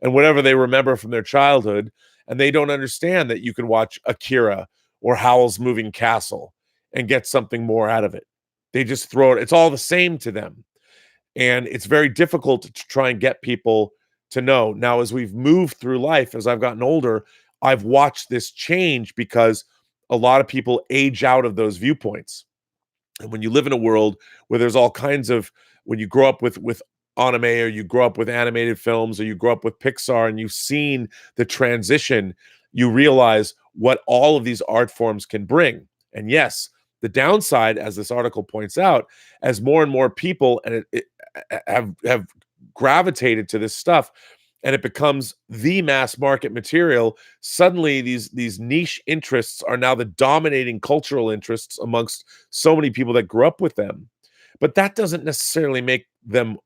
and whatever they remember from their childhood, and they don't understand that you can watch Akira or Howl's Moving Castle and get something more out of it. They just throw it. It's all the same to them. And it's very difficult to try and get people to know. Now, as we've moved through life, as I've gotten older, I've watched this change because a lot of people age out of those viewpoints. And when you live in a world where there's all kinds of, when you grow up with anime, or you grow up with animated films, or you grow up with Pixar, and you've seen the transition, you realize what all of these art forms can bring. And yes, the downside, as this article points out, as more and more people have gravitated to this stuff, and it becomes the mass market material, suddenly these niche interests are now the dominating cultural interests amongst so many people that grew up with them. But that doesn't necessarily make them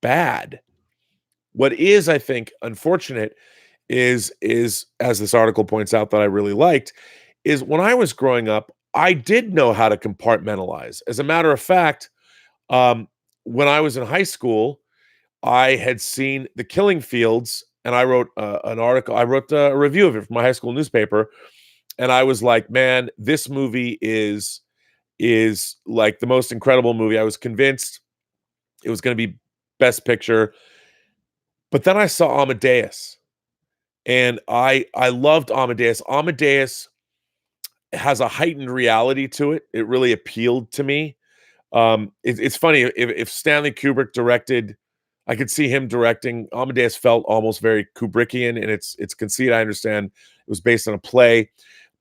bad. What is, I think, unfortunate is as this article points out that I really liked, is when I was growing up, I did know how to compartmentalize. As a matter of fact, when I was in high school, I had seen The Killing Fields, and I wrote an article. I wrote a review of it for my high school newspaper, and I was like, "Man, this movie is like the most incredible movie." I was convinced it was going to be Best Picture, but then I saw Amadeus, and I loved Amadeus. Amadeus has a heightened reality to it. It really appealed to me. It's funny, if Stanley Kubrick directed, I could see him directing. Amadeus felt almost very Kubrickian in its conceit. I understand it was based on a play,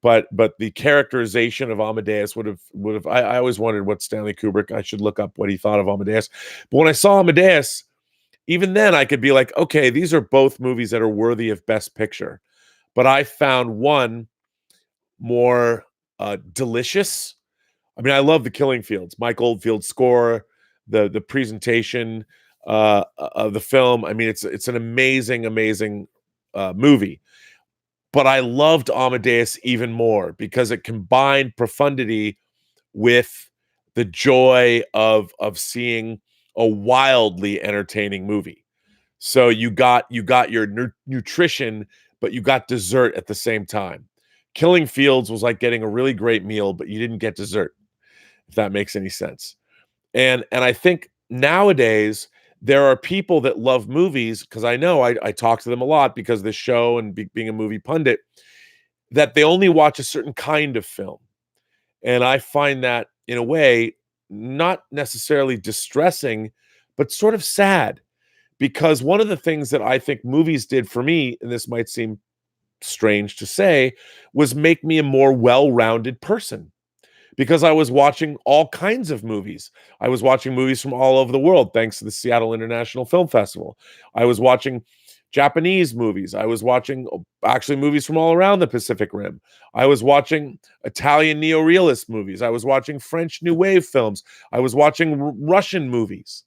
but the characterization of Amadeus would have. I always wondered what Stanley Kubrick. I should look up what he thought of Amadeus. But when I saw Amadeus, even then I could be like, okay, these are both movies that are worthy of Best Picture. But I found one more delicious. I mean, I love The Killing Fields, Mike Oldfield's score, the presentation of the film. I mean, it's an amazing movie. But I loved Amadeus even more because it combined profundity with the joy of seeing a wildly entertaining movie. So you got your nutrition, but you got dessert at the same time. Killing Fields was like getting a really great meal, but you didn't get dessert, if that makes any sense. And I think nowadays there are people that love movies, because I know I talk to them a lot because of this show and being a movie pundit, that they only watch a certain kind of film. And I find that in a way not necessarily distressing, but sort of sad, because one of the things that I think movies did for me, and this might seem strange to say, was make me a more well-rounded person, because I was watching all kinds of movies. I was watching movies from all over the world, thanks to the Seattle International Film Festival. I was watching Japanese movies. I was watching actually movies from all around the Pacific Rim. I was watching Italian neorealist movies. I was watching French New Wave films. I was watching Russian movies.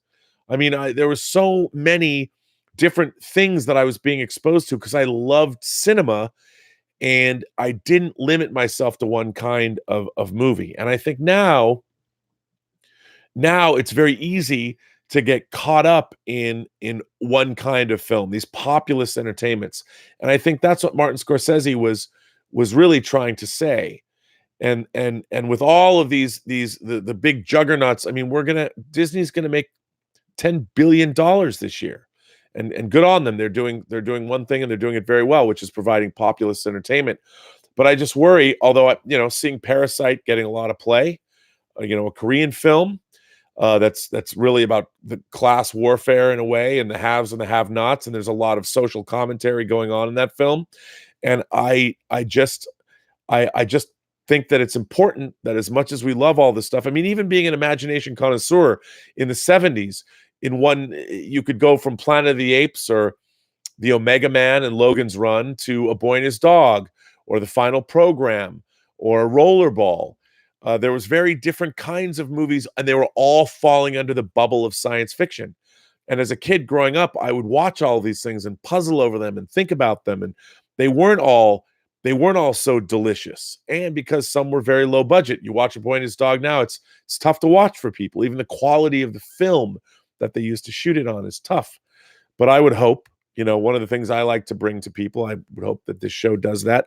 I mean, there were so many different things that I was being exposed to because I loved cinema, and I didn't limit myself to one kind of movie. And I think now it's very easy to get caught up in one kind of film, these populist entertainments. And I think that's what Martin Scorsese was really trying to say. And with all of the big juggernauts, I mean, Disney's gonna make $10 billion this year. And good on them. They're doing one thing, and they're doing it very well, which is providing populist entertainment. But I just worry, although seeing Parasite getting a lot of play, a Korean film that's really about the class warfare in a way, and the haves and the have-nots, and there's a lot of social commentary going on in that film. And I just think that it's important that, as much as we love all this stuff, I mean, even being an imagination connoisseur in the 70s, you could go from Planet of the Apes or the Omega Man and Logan's Run to A Boy and His Dog or The Final Program or Rollerball. There was very different kinds of movies, and they were all falling under the bubble of science fiction. And as a kid growing up, I would watch all these things and puzzle over them and think about them. And they weren't all so delicious. And because some were very low budget, you watch A Boy and His Dog now, it's tough to watch for people. Even the quality of the film that they used to shoot it on is tough. But I would hope, one of the things I like to bring to people, I would hope that this show does that,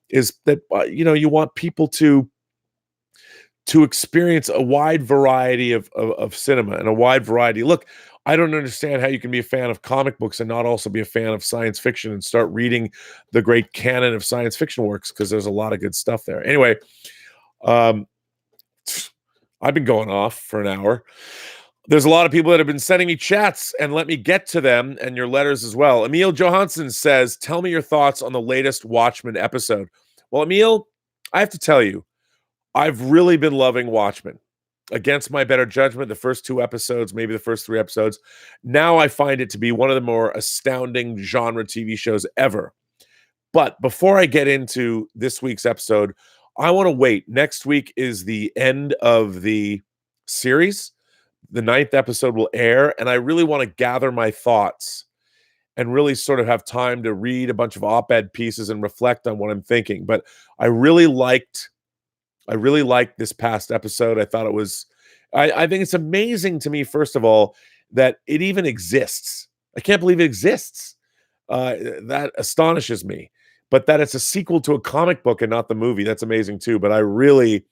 is that, you want people to experience a wide variety of cinema and a wide variety. Look, I don't understand how you can be a fan of comic books and not also be a fan of science fiction and start reading the great canon of science fiction works, because there's a lot of good stuff there. Anyway, I've been going off for an hour. There's a lot of people that have been sending me chats, and let me get to them and your letters as well. Emil Johansson says, tell me your thoughts on the latest Watchmen episode. Well, Emil, I have to tell you, I've really been loving Watchmen. Against my better judgment, the first 2 episodes, maybe the first 3 episodes. Now I find it to be one of the more astounding genre TV shows ever. But before I get into this week's episode, I want to wait. Next week is the end of the series. The 9th episode will air, and I really want to gather my thoughts and really sort of have time to read a bunch of op-ed pieces and reflect on what I'm thinking. But I really liked this past episode. I thought it was, I think it's amazing to me, first of all, that it even exists. I can't believe it exists. That astonishes me. But that it's a sequel to a comic book and not the movie, that's amazing too. But I really,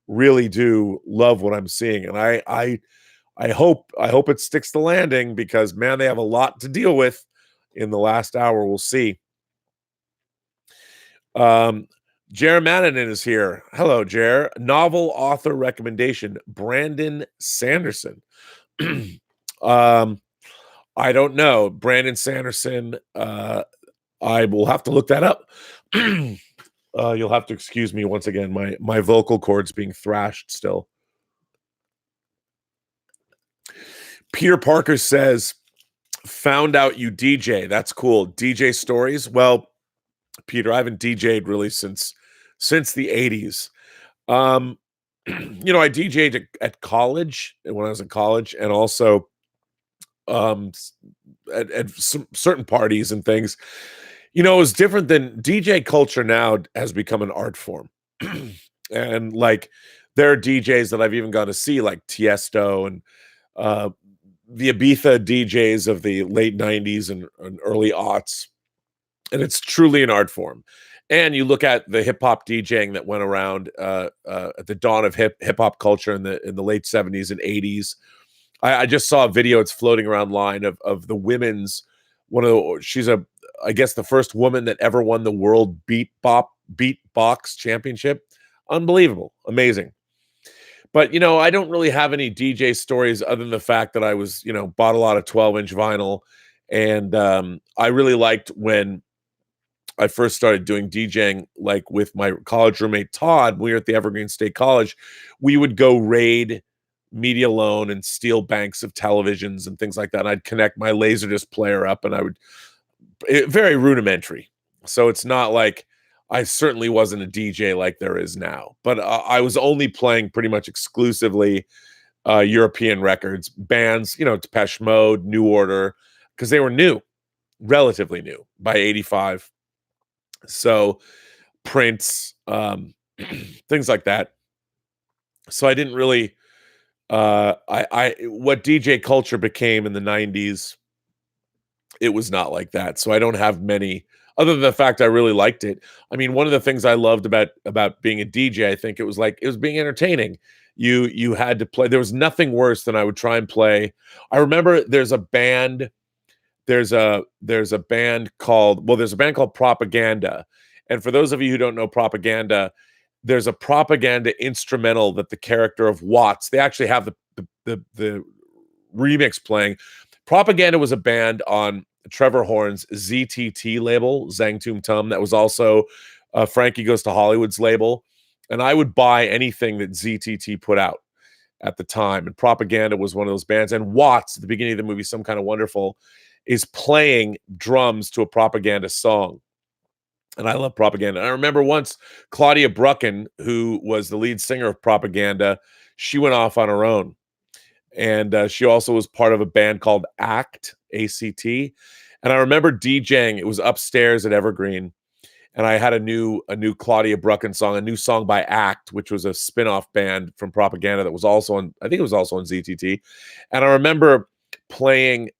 really do love what I'm seeing. And I hope it sticks the landing, because, man, they have a lot to deal with in the last hour. We'll see. Jer Mananen is here. Hello, Jer. Novel author recommendation, Brandon Sanderson. I don't know. Brandon Sanderson, I will have to look that up. You'll have to excuse me once again. My vocal cords being thrashed still. Peter Parker says, found out you DJ. That's cool. DJ stories. Well, Peter, I haven't DJ'd really since the 80s. I DJ'd at college, when I was in college, and also at some certain parties and things. It was different. Than DJ culture now has become an art form. And like, there are DJs that I've even gone to see, like Tiesto and the Ibiza DJs of the late 90s and early aughts. And it's truly an art form. And you look at the hip hop DJing that went around at the dawn of hip hop culture in the late 70s and 80s. I just saw a video. It's floating around line of the women's, she's I guess the first woman that ever won the world beatbox championship. Unbelievable. Amazing. But, I don't really have any DJ stories other than the fact that I was, bought a lot of 12-inch vinyl. And I really liked when I first started doing DJing, like with my college roommate, Todd. When we were at the Evergreen State College, we would go raid Media Loan and steal banks of televisions and things like that. And I'd connect my Laserdisc player up, and I would very rudimentary. So it's not like I certainly wasn't a DJ like there is now, but I was only playing pretty much exclusively European records, bands, Depeche Mode, New Order, because they were new, relatively new by 85. So Prince, things like that. So I didn't really, I what DJ culture became in the 90s, it was not like that. So I don't have many, other than the fact I really liked it. I mean, one of the things I loved about being a DJ, I think it was being entertaining. You had to play. There was nothing worse than I would try and play. I remember there's a band called Propaganda. And for those of you who don't know Propaganda, there's a propaganda instrumental that the character of Watts, they actually have the remix playing. Propaganda was a band on Trevor Horn's ZTT label, Zang Tum Tum, that was also Frankie Goes to Hollywood's label. And I would buy anything that ZTT put out at the time. And Propaganda was one of those bands. And Watts, at the beginning of the movie, Some Kind of Wonderful, is playing drums to a Propaganda song. And I love Propaganda. And I remember once Claudia Brucken, who was the lead singer of Propaganda, she went off on her own. And she also was part of a band called ACT, A-C-T. And I remember DJing. It was upstairs at Evergreen. And I had a new Claudia Brucken song, a new song by ACT, which was a spin-off band from Propaganda that was also on, I think it was also on ZTT. And I remember putting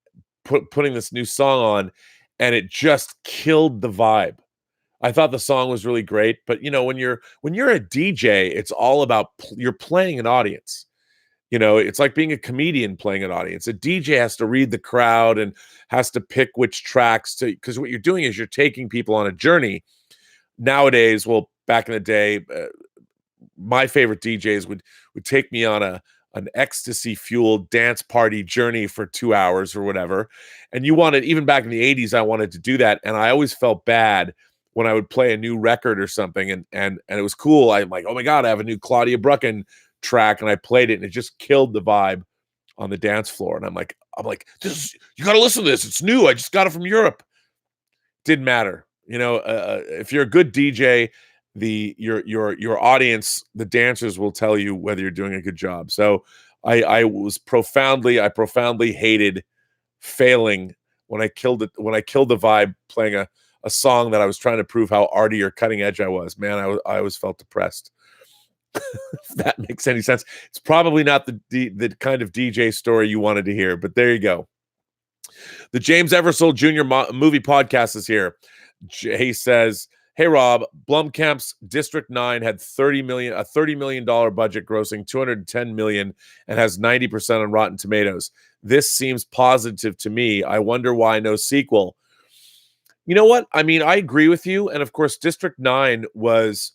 this new song on, and it just killed the vibe. I thought the song was really great, but when you're a DJ, it's all about you're playing an audience. It's like being a comedian playing an audience. A DJ has to read the crowd and has to pick which tracks to, because what you're doing is you're taking people on a journey. Nowadays, well, back in the day, my favorite DJs would take me on an ecstasy fueled dance party journey for 2 hours or whatever. And even back in the 80s, I wanted to do that. And I always felt bad when I would play a new record or something and it was cool. I'm like, oh my God, I have a new Claudia Brucken track, and I played it and it just killed the vibe on the dance floor. And I'm like, you got to listen to this. It's new. I just got it from Europe. Didn't matter. If you're a good DJ, your audience, the dancers will tell you whether you're doing a good job. So I profoundly hated failing when I killed the vibe playing a song that I was trying to prove how arty or cutting edge I was. Man, I always felt depressed. If that makes any sense. It's probably not the kind of DJ story you wanted to hear, but there you go. The James Eversole Jr. movie podcast is here. He says, "Hey Rob, Blumkamp's District 9 had a $30 million budget, grossing $210 million, and has 90% on Rotten Tomatoes. This seems positive to me. I wonder why no sequel." You know what? I mean, I agree with you. And of course, District 9 was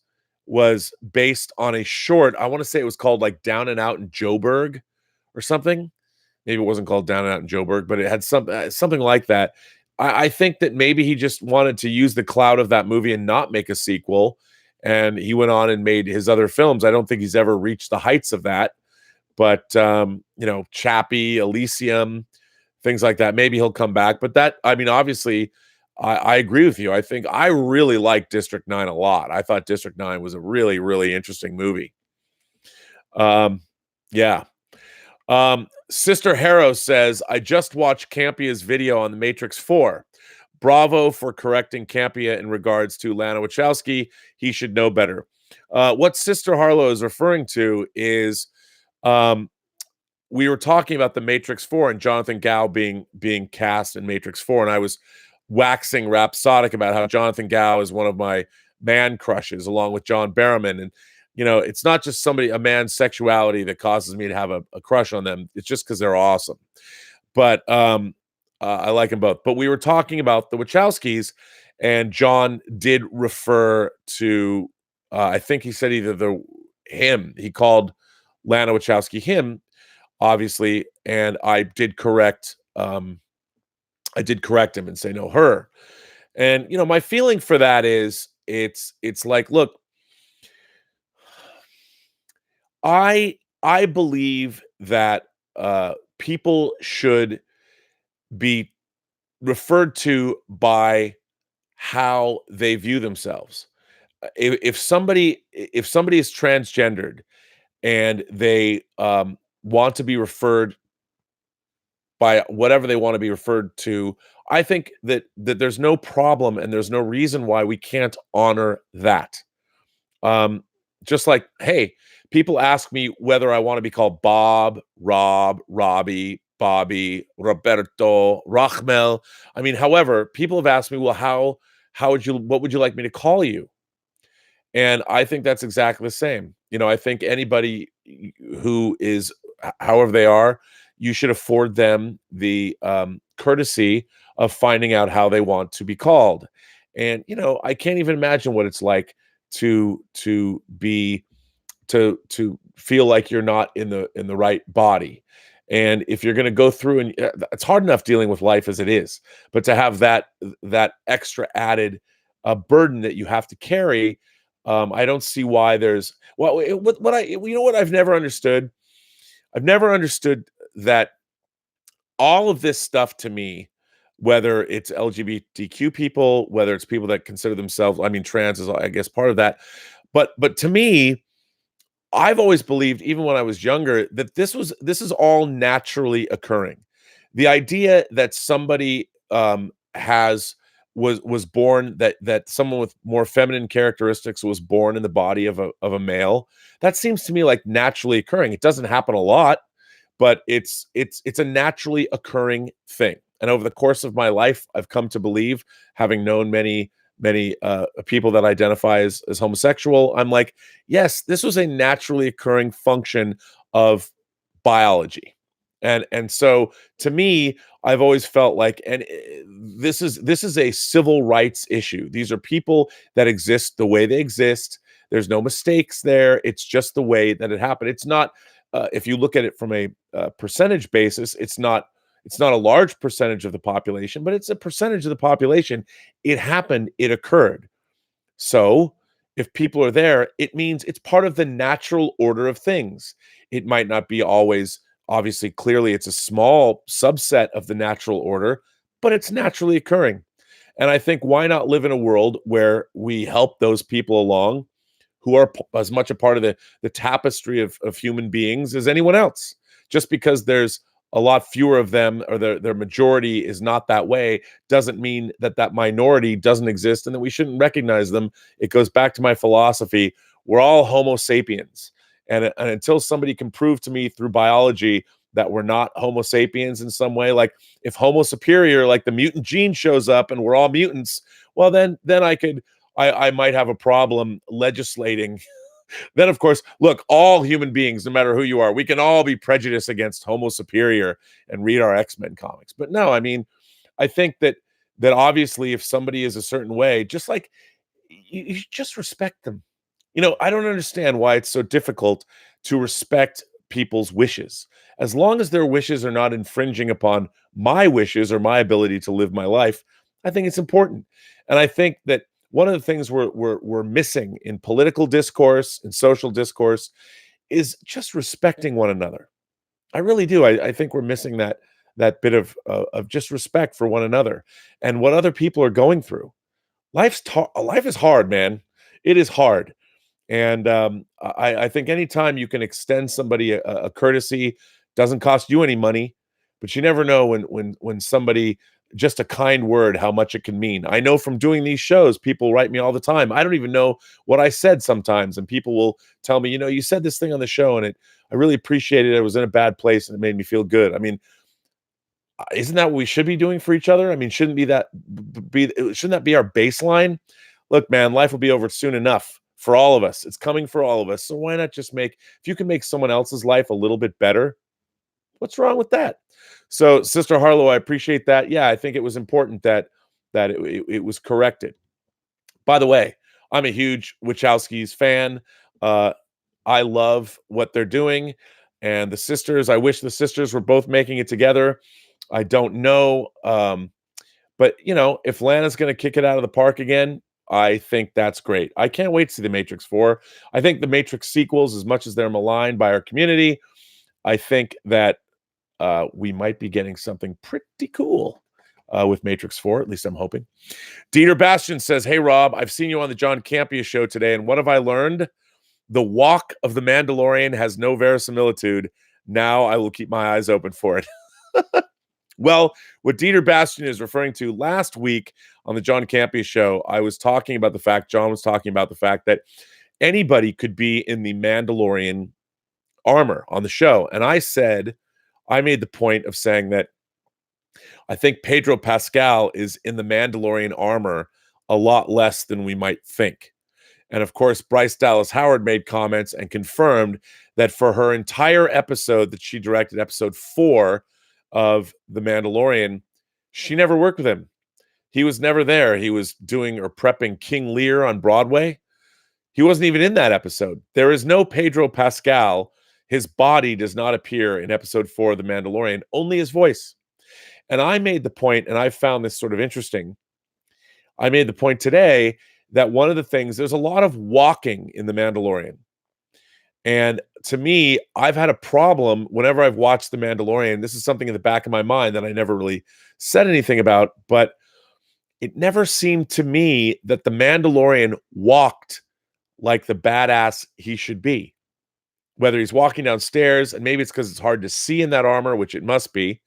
based on a short. I want to say it was called like Down and Out in Joburg or something. Maybe it wasn't called Down and Out in Joburg, but it had something like that. I think that maybe he just wanted to use the clout of that movie and not make a sequel. And he went on and made his other films. I don't think he's ever reached the heights of that. But, Chappie, Elysium, things like that. Maybe he'll come back. But obviously, I agree with you. I think I really liked District 9 a lot. I thought District 9 was a really, really interesting movie. Yeah. Sister Harrow says, I just watched Campia's video on The Matrix 4. Bravo for correcting Campia in regards to Lana Wachowski. He should know better. What Sister Harlow is referring to is we were talking about The Matrix 4 and Jonathan Gao being cast in Matrix 4, and I was waxing rhapsodic about how Jonathan Gao is one of my man crushes, along with John Barrowman. And it's not just a man's sexuality that causes me to have a crush on them. It's just because they're awesome. But I like them both. But we were talking about the Wachowskis, and John did refer to, I think he said either him. He called Lana Wachowski him, obviously, and I did correct him and say no, her. And my feeling for that is it's like, look, I believe that people should be referred to by how they view themselves. If somebody is transgendered and they want to be referred by whatever they want to be referred to, I think that there's no problem and there's no reason why we can't honor that. Um, just like, hey, people ask me whether I want to be called Bob, Rob, Robbie, Bobby, Roberto, Rachmel. I mean, however, people have asked me, well, what would you like me to call you? And I think that's exactly the same. I think anybody who is however they are, you should afford them the courtesy of finding out how they want to be called. And I can't even imagine what it's like to be to feel like you're not in the right body. And if you're going to go through and it's hard enough dealing with life as it is, but to have that extra added burden that you have to carry, I don't see why there's what I've never understood. I've never understood that all of this stuff to me, whether it's LGBTQ people, whether it's people that consider themselves, I mean, trans is, I guess, part of that. But to me, I've always believed, even when I was younger, that this is all naturally occurring. The idea that somebody was born, that someone with more feminine characteristics was born in the body of a male, that seems to me like naturally occurring. It doesn't happen a lot, but it's a naturally occurring thing. And over the course of my life, I've come to believe, having known many people that identify as homosexual, I'm like, yes, this was a naturally occurring function of biology. And so to me, I've always felt like, and this is a civil rights issue. These are people that exist the way they exist. There's no mistakes there. It's just the way that it happened. It's not, if you look at it from a percentage basis, it's not a large percentage of the population, but it's a percentage of the population. It happened, it occurred. So if people are there, it means it's part of the natural order of things. It might not be always, obviously, clearly, it's a small subset of the natural order, but it's naturally occurring. And I think, why not live in a world where we help those people along who are as much a part of the tapestry of human beings as anyone else? Just because there's a lot fewer of them, or their majority is not that way, doesn't mean that minority doesn't exist and that we shouldn't recognize them. It goes back to my philosophy. We're all Homo sapiens. And until somebody can prove to me through biology that we're not Homo sapiens in some way, like if Homo superior, like the mutant gene shows up and we're all mutants, well, then I might have a problem legislating. Then, of course, look, all human beings, no matter who you are, we can all be prejudiced against Homo superior and read our X-Men comics. But no, I mean, I think that obviously, if somebody is a certain way, just like you just respect them. I don't understand why it's so difficult to respect people's wishes. As long as their wishes are not infringing upon my wishes or my ability to live my life, I think it's important. And I think that one of the things we're missing in political discourse and social discourse is just respecting one another. I really do. I think we're missing that bit of just respect for one another and what other people are going through. Life is hard, man. It is hard. And I think anytime you can extend somebody a courtesy, doesn't cost you any money, but you never know when somebody, just a kind word, how much it can mean. I know from doing these shows, people write me all the time. I don't even know what I said sometimes, and people will tell me, you said this thing on the show, and I really appreciated it. I was in a bad place, and it made me feel good. I mean, isn't that what we should be doing for each other? I mean, shouldn't that be our baseline? Look, man, life will be over soon enough for all of us. It's coming for all of us. So why not just if you can make someone else's life a little bit better, what's wrong with that? So, Sister Harlow, I appreciate that. Yeah, I think it was important that it was corrected. By the way, I'm a huge Wachowskis fan. I love what they're doing. And the sisters, I wish the sisters were both making it together. I don't know. But, if Lana's going to kick it out of the park again, I think that's great. I can't wait to see The Matrix 4. I think the Matrix sequels, as much as they're maligned by our community, I think that we might be getting something pretty cool with Matrix 4. At least I'm hoping. Dieter Bastian says, "Hey, Rob, I've seen you on the John Campea show today, and what have I learned? The walk of the Mandalorian has no verisimilitude. Now I will keep my eyes open for it." Well, what Dieter Bastian is referring to, last week on the John Campea show, John was talking about the fact that anybody could be in the Mandalorian armor on the show. And I made the point of saying that I think Pedro Pascal is in the Mandalorian armor a lot less than we might think. And of course, Bryce Dallas Howard made comments and confirmed that for her entire episode that she directed, episode 4 of The Mandalorian, she never worked with him. He was never there. He was doing or prepping King Lear on Broadway. He wasn't even in that episode. There is no Pedro Pascal. His body does not appear in episode 4 of The Mandalorian, only his voice. And I made the point, and I found this sort of interesting. I made the point today that one of the things, there's a lot of walking in The Mandalorian. And to me, I've had a problem whenever I've watched The Mandalorian. This is something in the back of my mind that I never really said anything about, but it never seemed to me that The Mandalorian walked like the badass he should be. Whether he's walking downstairs, and maybe it's because it's hard to see in that armor, which it must be,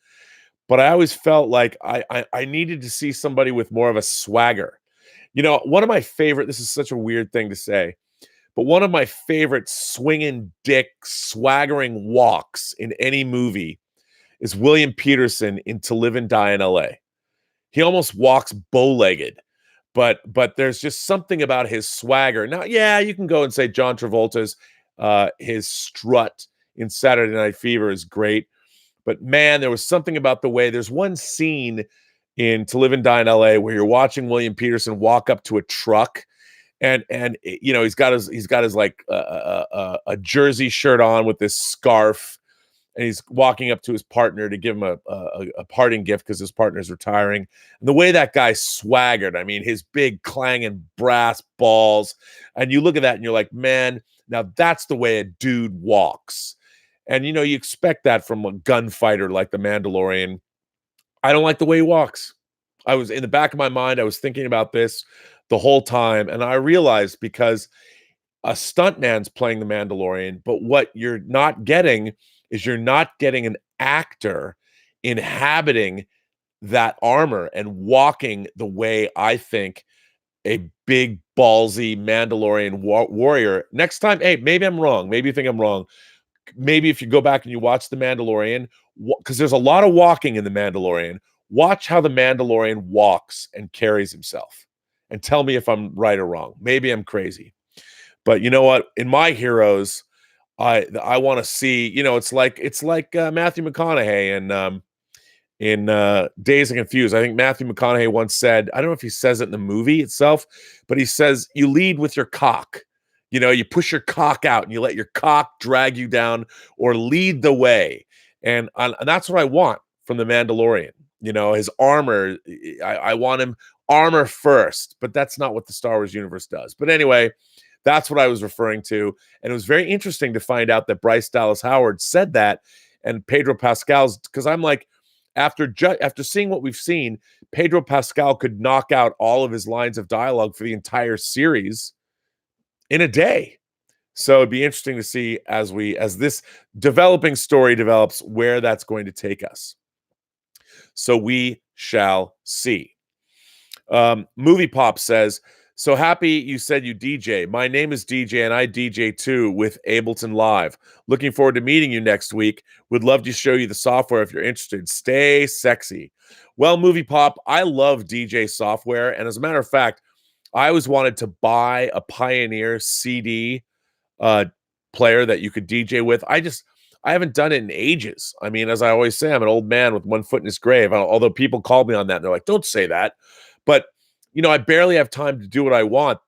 but I always felt like I needed to see somebody with more of a swagger. You know, one of my favorite, this is such a weird thing to say, but one of my favorite swinging dick, swaggering walks in any movie is William Peterson in To Live and Die in L.A. He almost walks bow-legged, but there's just something about his swagger. Now, yeah, you can go and say John Travolta's his strut in Saturday Night Fever is great, but man, there was something about the way. There's one scene in To Live and Die in L.A. where you're watching William Peterson walk up to a truck, and you know he's got his like a jersey shirt on with this scarf, and he's walking up to his partner to give him a parting gift because his partner's retiring. And the way that guy swaggered, I mean, his big clanging brass balls, and you look at that and you're like, man, now that's the way a dude walks. And you know, you expect that from a gunfighter like the Mandalorian. I don't like the way he walks. I was in the back of my mind, I was thinking about this the whole time, and I realized because a stuntman's playing the Mandalorian, but what you're not getting is you're not getting an actor inhabiting that armor and walking the way I think a big ballsy Mandalorian warrior. Next time, hey, maybe I'm wrong. Maybe you think I'm wrong. Maybe if you go back and you watch The Mandalorian, because there's a lot of walking in The Mandalorian, watch how the Mandalorian walks and carries himself and tell me if I'm right or wrong. Maybe I'm crazy. But you know what? In my heroes, I want to see, you know, it's like Matthew McConaughey in Dazed and Confused. I think Matthew McConaughey once said, I don't know if he says it in the movie itself, but he says, you lead with your cock. You know, you push your cock out and you let your cock drag you down or lead the way. And that's what I want from the Mandalorian. You know, his armor, I want him armor first, but that's not what the Star Wars universe does. But anyway, that's what I was referring to. And it was very interesting to find out that Bryce Dallas Howard said that, and Pedro Pascal's, because I'm like, after seeing what we've seen, Pedro Pascal could knock out all of his lines of dialogue for the entire series in a day. So it'd be interesting to see as this developing story develops where that's going to take us. So we shall see. Movie Pop says, so happy you said you DJ. My name is DJ and I DJ too with Ableton Live. Looking forward to meeting you next week. Would love to show you the software if you're interested. Stay sexy. Well, Movie Pop, I love DJ software. And as a matter of fact, I always wanted to buy a Pioneer CD player that you could DJ with. I haven't done it in ages. I mean, as I always say, I'm an old man with one foot in his grave. Although people call me on that. And they're like, don't say that. But, you know, I barely have time to do what I want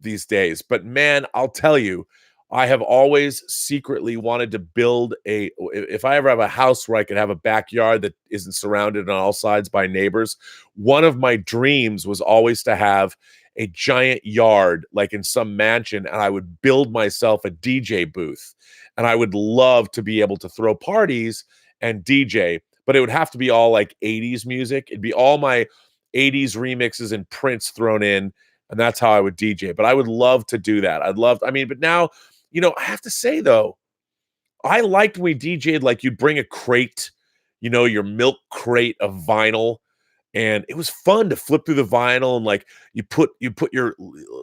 these days. But man, I'll tell you, I have always secretly wanted to build if I ever have a house where I could have a backyard that isn't surrounded on all sides by neighbors, one of my dreams was always to have a giant yard like in some mansion, and I would build myself a DJ booth, and I would love to be able to throw parties and DJ. but it would have to be all like 80s music. It'd be all my 80s remixes and Prince thrown in, and that's how I would DJ. But I would love to do that. But now, I have to say though, I liked when we DJ'd, like you'd bring a crate, your milk crate of vinyl, and it was fun to flip through the vinyl and like you put your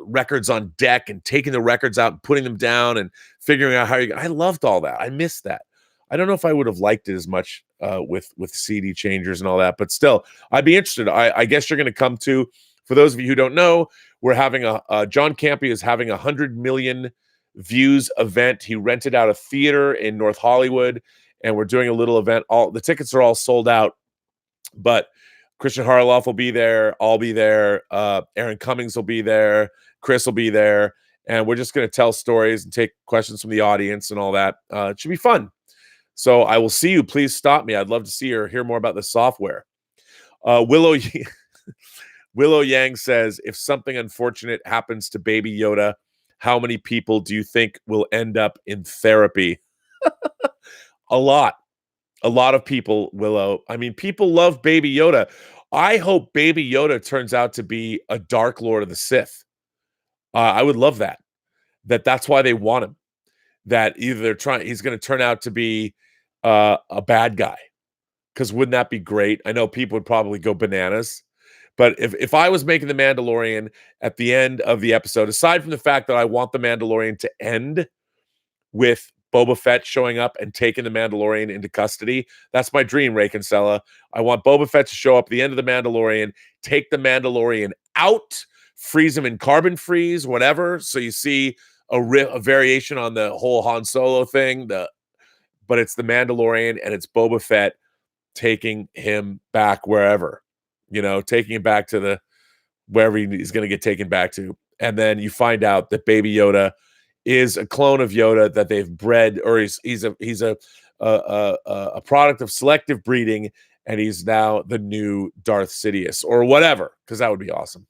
records on deck and taking the records out and putting them down and figuring out I loved all that. I missed that. I don't know if I would have liked it as much with CD changers and all that, but still, I'd be interested. I guess you're going to come to, for those of you who don't know, we're having John Campea is having 100 million views event. He rented out a theater in North Hollywood, and we're doing a little event. All the tickets are all sold out, but Christian Harloff will be there. I'll be there. Aaron Cummings will be there. Chris will be there. And we're just going to tell stories and take questions from the audience and all that. It should be fun. So I will see you. Please stop me. I'd love to see or hear more about the software. Willow Yang says, if something unfortunate happens to Baby Yoda, how many people do you think will end up in therapy? A lot. A lot of people, Willow. I mean, people love Baby Yoda. I hope Baby Yoda turns out to be a Dark Lord of the Sith. I would love that. That's why they want him. That either he's going to turn out to be a bad guy. Because wouldn't that be great? I know people would probably go bananas. But if I was making The Mandalorian at the end of the episode, aside from the fact that I want The Mandalorian to end with Boba Fett showing up and taking the Mandalorian into custody. That's my dream, Ray Kinsella. I want Boba Fett to show up at the end of the Mandalorian, take the Mandalorian out, freeze him in carbon freeze, whatever. So you see a variation on the whole Han Solo thing. But it's the Mandalorian and it's Boba Fett taking him back wherever, taking him back to wherever he's going to get taken back to. And then you find out that Baby Yoda is a clone of Yoda that they've bred, or he's a product of selective breeding, and he's now the new Darth Sidious or whatever, because that would be awesome.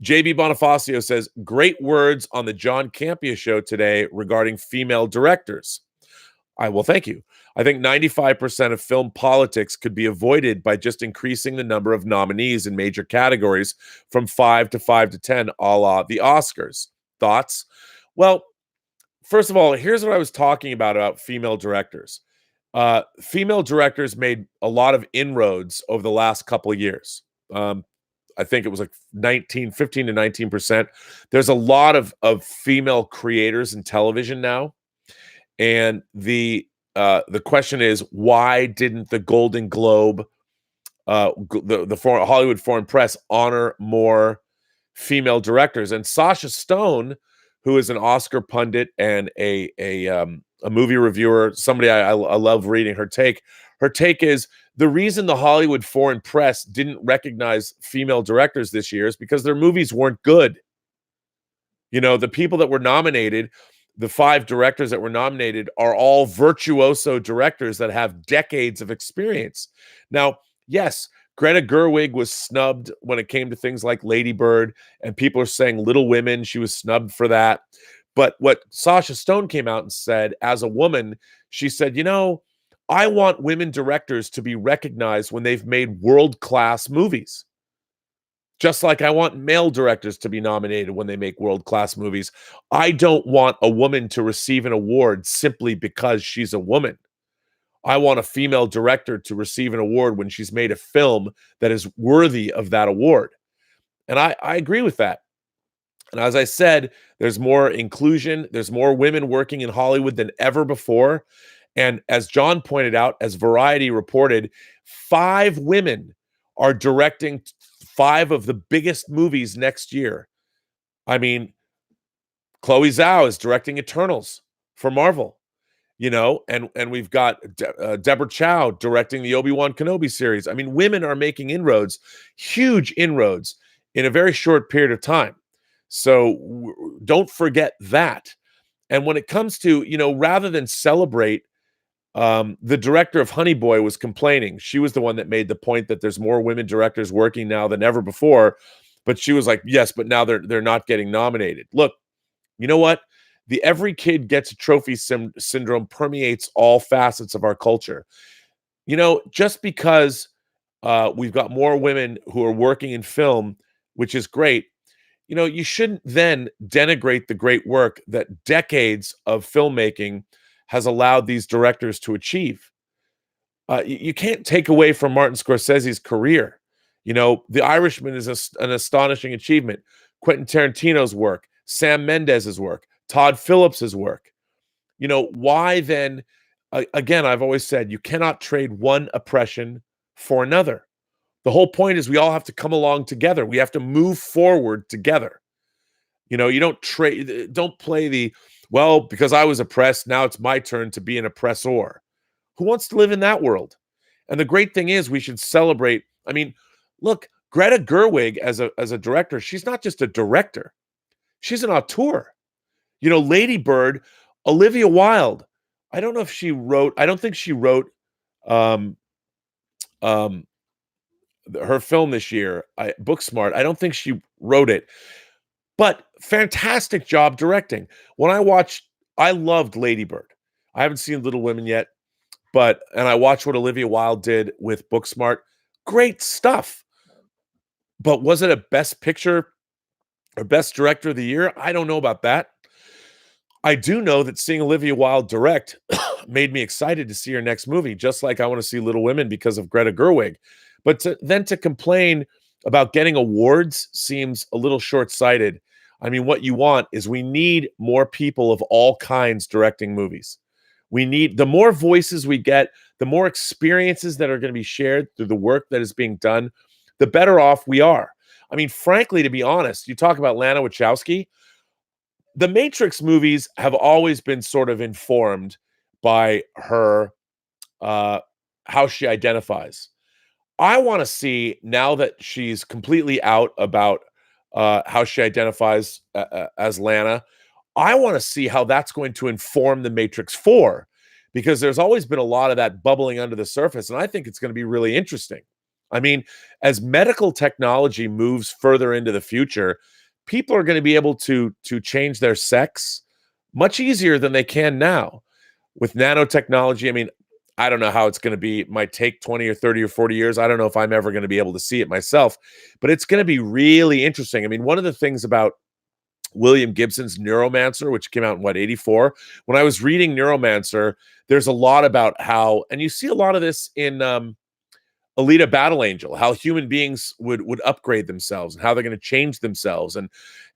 JB Bonifacio says, great words on the John Campea show today regarding female directors. Thank you. I think 95% of film politics could be avoided by just increasing the number of nominees in major categories from 5 to 10, a la the Oscars. Thoughts? Well, first of all, here's what I was talking about female directors. Female directors made a lot of inroads over the last couple of years. I think it was like 15 to 19%. There's a lot of female creators in television now. And the question is, why didn't the Golden Globe, the Hollywood Foreign Press, honor more female directors? And Sasha Stone, who is an Oscar pundit and a movie reviewer, somebody I love reading her take. Her take is the reason the Hollywood Foreign Press didn't recognize female directors this year is because their movies weren't good. The people that were nominated, the 5 directors that were nominated, are all virtuoso directors that have decades of experience. Now, yes, Greta Gerwig was snubbed when it came to things like Lady Bird, and people are saying Little Women, she was snubbed for that. But what Sasha Stone came out and said, as a woman, she said, I want women directors to be recognized when they've made world-class movies. Just like I want male directors to be nominated when they make world-class movies. I don't want a woman to receive an award simply because she's a woman. I want a female director to receive an award when she's made a film that is worthy of that award. And I agree with that. And as I said, there's more inclusion. There's more women working in Hollywood than ever before. And as John pointed out, as Variety reported, 5 women are directing 5 of the biggest movies next year. I mean, Chloe Zhao is directing Eternals for Marvel, and we've got Deborah Chow directing the Obi-Wan Kenobi series. I mean, women are making inroads, huge inroads in a very short period of time. So don't forget that. And when it comes to, rather than celebrate, the director of Honey Boy was complaining. She was the one that made the point that there's more women directors working now than ever before. But she was like, yes, but now they're not getting nominated. Look, you know what? The every kid gets a trophy syndrome permeates all facets of our culture. just because we've got more women who are working in film, which is great, you shouldn't then denigrate the great work that decades of filmmaking has allowed these directors to achieve. You can't take away from Martin Scorsese's career. The Irishman is an astonishing achievement. Quentin Tarantino's work, Sam Mendes's work, Todd Phillips's work. Why then? Again, I've always said you cannot trade one oppression for another. The whole point is we all have to come along together. We have to move forward together. You don't play well, because I was oppressed, now it's my turn to be an oppressor. Who wants to live in that world? And the great thing is we should celebrate. I mean, look, Greta Gerwig as a director, she's not just a director. She's an auteur. Lady Bird, Olivia Wilde. I don't know if she wrote, I don't think she wrote her film this year, Booksmart. I don't think she wrote it. But fantastic job directing. I loved Lady Bird. I haven't seen Little Women yet, and I watched what Olivia Wilde did with Booksmart. Great stuff. But was it a Best Picture or Best Director of the Year? I don't know about that. I do know that seeing Olivia Wilde direct made me excited to see her next movie, just like I want to see Little Women because of Greta Gerwig. But to complain about getting awards seems a little short-sighted. I mean, what you want is we need more people of all kinds directing movies. The more voices we get, the more experiences that are going to be shared through the work that is being done, the better off we are. I mean, frankly, to be honest, you talk about Lana Wachowski, the Matrix movies have always been sort of informed by her, how she identifies. I want to see, now that she's completely out about how she identifies as Lana, I want to see how that's going to inform the Matrix 4, because there's always been a lot of that bubbling under the surface, and I think it's going to be really interesting. I mean, as medical technology moves further into the future, people are going to be able to change their sex much easier than they can now. With nanotechnology, I mean, I don't know how it's going to be. It might take 20 or 30 or 40 years. I don't know if I'm ever going to be able to see it myself, but it's going to be really interesting. I mean, one of the things about William Gibson's Neuromancer, which came out in 84, when I was reading Neuromancer, there's a lot about how, and you see a lot of this in Alita Battle Angel, how human beings would upgrade themselves and how they're going to change themselves. And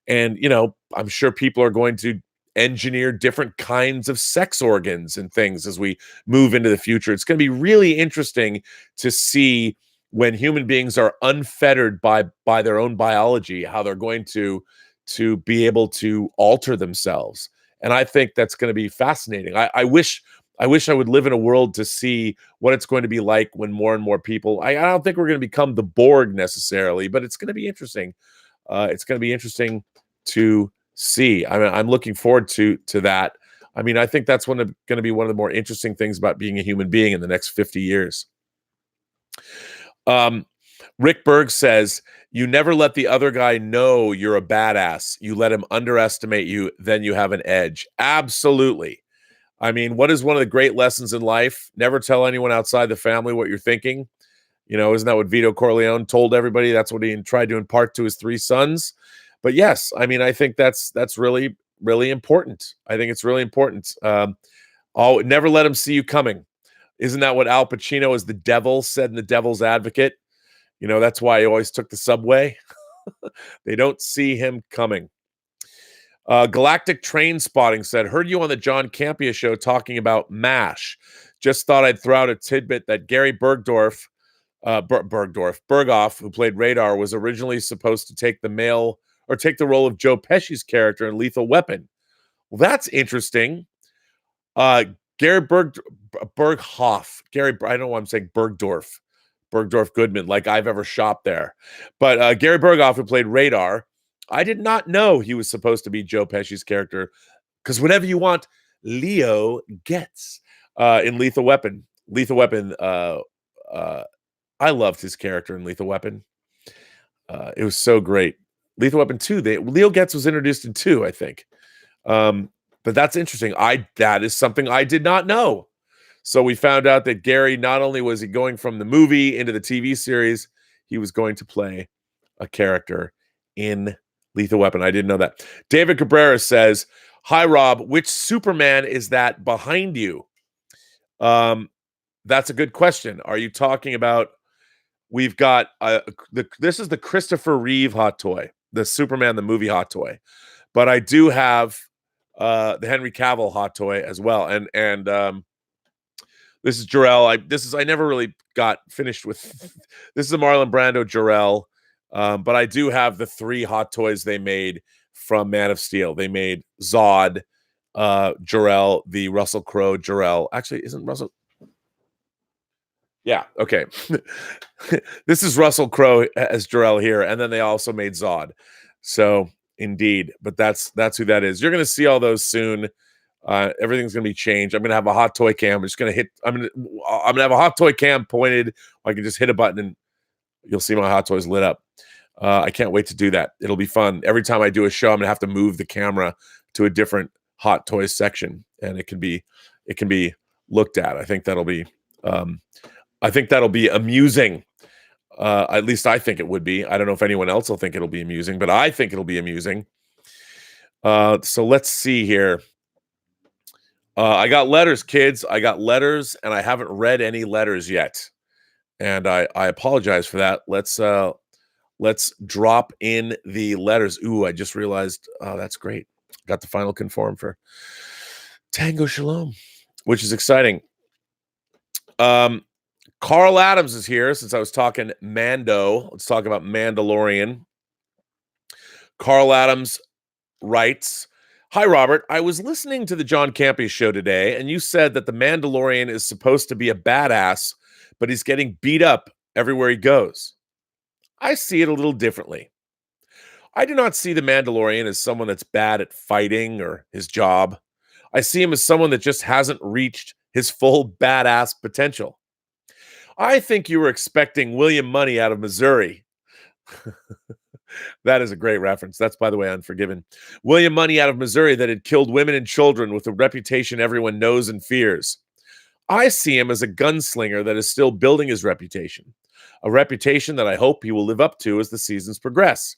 I'm sure people are going to engineer different kinds of sex organs and things as we move into the future. It's going to be really interesting to see, when human beings are unfettered by their own biology, how they're going to be able to alter themselves. And I think that's going to be fascinating. I wish I would live in a world to see what it's going to be like when more and more people, I don't think we're going to become the Borg necessarily, but it's going to be interesting. It's going to be interesting to see. I mean, I'm looking forward to that. I mean, I think that's going to be one of the more interesting things about being a human being in the next 50 years. Rick Berg says, you never let the other guy know you're a badass. You let him underestimate you, then you have an edge. Absolutely. I mean, what is one of the great lessons in life? Never tell anyone outside the family what you're thinking. Isn't that what Vito Corleone told everybody? That's what he tried to impart to his 3 sons. But yes, I mean, I think that's really, really important. I think it's really important. Never let him see you coming. Isn't that what Al Pacino as the devil said in The Devil's Advocate? That's why he always took the subway. They don't see him coming. Galactic Train Spotting said, heard you on the John Campea show talking about MASH. Just thought I'd throw out a tidbit that Gary Berghoff, who played Radar, was originally supposed to take the role of Joe Pesci's character in Lethal Weapon. Well, that's interesting. Gary Berghoff. I don't know why I'm saying Bergdorf Goodman, like I've ever shopped there. But Gary Berghoff, who played Radar, I did not know he was supposed to be Joe Pesci's character, because whatever you want, Leo gets in Lethal Weapon. I loved his character in Lethal Weapon. It was so great. Lethal Weapon 2, Leo Getz was introduced in 2, I think. But that's interesting. That is something I did not know. So we found out that Gary, not only was he going from the movie into the TV series, he was going to play a character in Lethal Weapon. I didn't know that. David Cabrera says, "Hi, Rob. Which Superman is that behind you?" That's a good question. Are you talking about? We've got this is the Christopher Reeve hot toy, the Superman the movie hot toy, but I do have the Henry Cavill hot toy as well, and this is Jor-El. I never really got finished with. This is a Marlon Brando Jor-El, but I do have the 3 hot toys they made from Man of Steel. They made Zod, Jor-El, the Russell Crowe Jor-El. Actually, isn't Russell? Yeah, okay. This is Russell Crowe as Jor-El here, and then they also made Zod. So indeed, but that's who that is. You're going to see all those soon. Everything's going to be changed. I'm going to have a hot toy cam. I'm just going to hit. I'm going to have a hot toy cam pointed. I can just hit a button and you'll see my hot toys lit up. I can't wait to do that. It'll be fun. Every time I do a show, I'm going to have to move the camera to a different hot toys section, and it can be looked at. I think that'll be amusing. At least I think it would be. I don't know if anyone else will think it'll be amusing, but I think it'll be amusing. So let's see here. I got letters, kids. I got letters, and I haven't read any letters yet. And I apologize for that. Let's drop in the letters. Ooh, I just realized, that's great. Got the final conform for Tango Shalom, which is exciting. Carl Adams is here since I was talking Mando. Let's talk about Mandalorian. Carl Adams writes, "Hi, Robert. I was listening to the John Campea show today, and you said that the Mandalorian is supposed to be a badass, but he's getting beat up everywhere he goes. I see it a little differently. I do not see the Mandalorian as someone that's bad at fighting or his job. I see him as someone that just hasn't reached his full badass potential. I think you were expecting William Money out of Missouri." That is a great reference. That's, by the way, Unforgiven. William Money out of Missouri that had killed women and children with a reputation everyone knows and fears. I see him as a gunslinger that is still building his reputation, a reputation that I hope he will live up to as the seasons progress.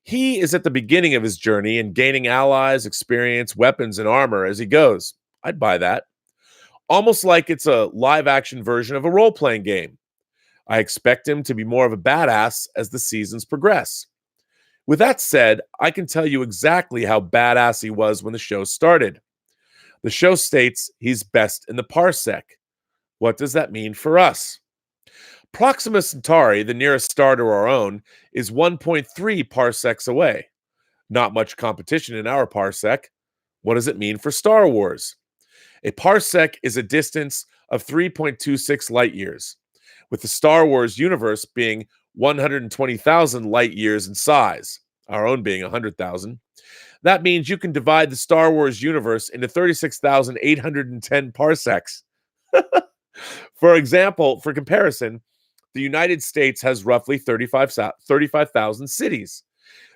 He is at the beginning of his journey and gaining allies, experience, weapons, and armor as he goes. I'd buy that. Almost like it's a live-action version of a role-playing game. I expect him to be more of a badass as the seasons progress. With that said, I can tell you exactly how badass he was when the show started. The show states he's best in the parsec. What does that mean for us? Proxima Centauri, the nearest star to our own, is 1.3 parsecs away. Not much competition in our parsec. What does it mean for Star Wars? A parsec is a distance of 3.26 light years, with the Star Wars universe being 120,000 light years in size, our own being 100,000. That means you can divide the Star Wars universe into 36,810 parsecs. For example, for comparison, the United States has roughly 35,000 cities.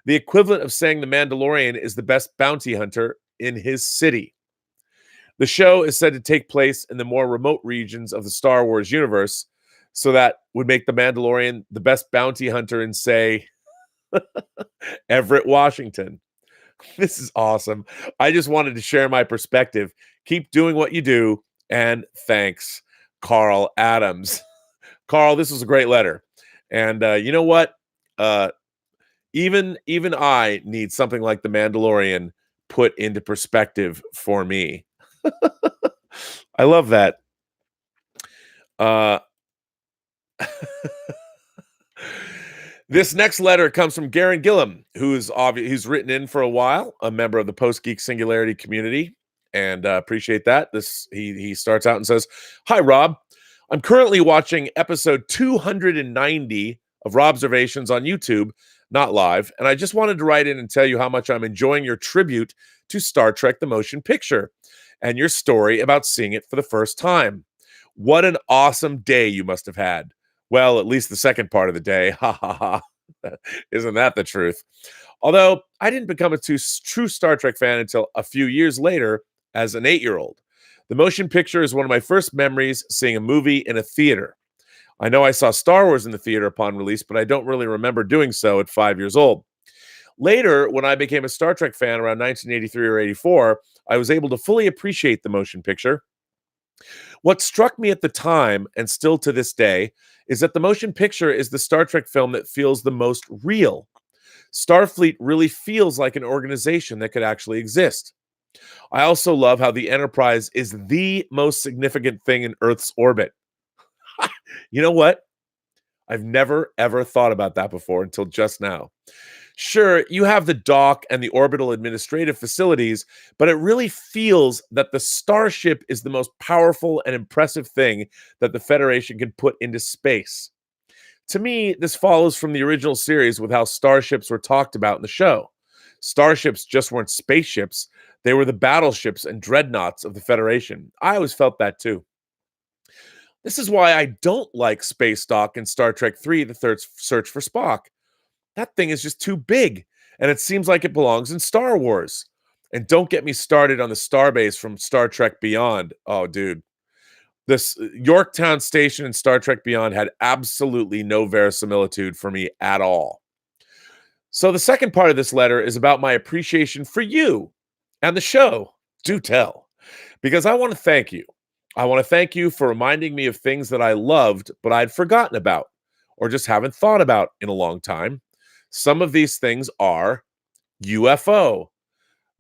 The equivalent of saying the Mandalorian is the best bounty hunter in his city. The show is said to take place in the more remote regions of the Star Wars universe, so that would make the Mandalorian the best bounty hunter in, say, Everett, Washington. This is awesome. I just wanted to share my perspective. Keep doing what you do, and thanks, Carl Adams. Carl, this was a great letter. And you know what? Even I need something like the Mandalorian put into perspective for me. I love that. This next letter comes from Garen Gillum, who's written in for a while, a member of the Post-Geek Singularity community, and appreciate that. He starts out and says, "Hi, Rob. I'm currently watching episode 290 of Robservations on YouTube, not live, and I just wanted to write in and tell you how much I'm enjoying your tribute to Star Trek the Motion Picture and your story about seeing it for the first time. What an awesome day you must have had. Well, at least the second part of the day. Ha ha ha. Isn't that the truth? Although I didn't become a true Star Trek fan until a few years later as an 8-year-old. The motion picture is one of my first memories seeing a movie in a theater. I know I saw Star Wars in the theater upon release, but I don't really remember doing so at 5 years old. Later, when I became a Star Trek fan around 1983 or 84, I was able to fully appreciate the motion picture. What struck me at the time, and still to this day, is that the motion picture is the Star Trek film that feels the most real. Starfleet really feels like an organization that could actually exist. I also love how the Enterprise is the most significant thing in Earth's orbit. You know what? I've never, ever thought about that before until just now. Sure, you have the dock and the orbital administrative facilities, but it really feels that the starship is the most powerful and impressive thing that the Federation can put into space. To me, this follows from the original series with how starships were talked about in the show. Starships just weren't spaceships, they were the battleships and dreadnoughts of the Federation. I always felt that too. This is why I don't like Space Dock in Star Trek III, The Third Search for Spock. That thing is just too big, and it seems like it belongs in Star Wars. And don't get me started on the starbase from Star Trek Beyond. Oh, dude. This Yorktown station in Star Trek Beyond had absolutely no verisimilitude for me at all. So the second part of this letter is about my appreciation for you and the show. Do tell. Because I want to thank you. I want to thank you for reminding me of things that I loved, but I'd forgotten about or just haven't thought about in a long time. Some of these things are UFO.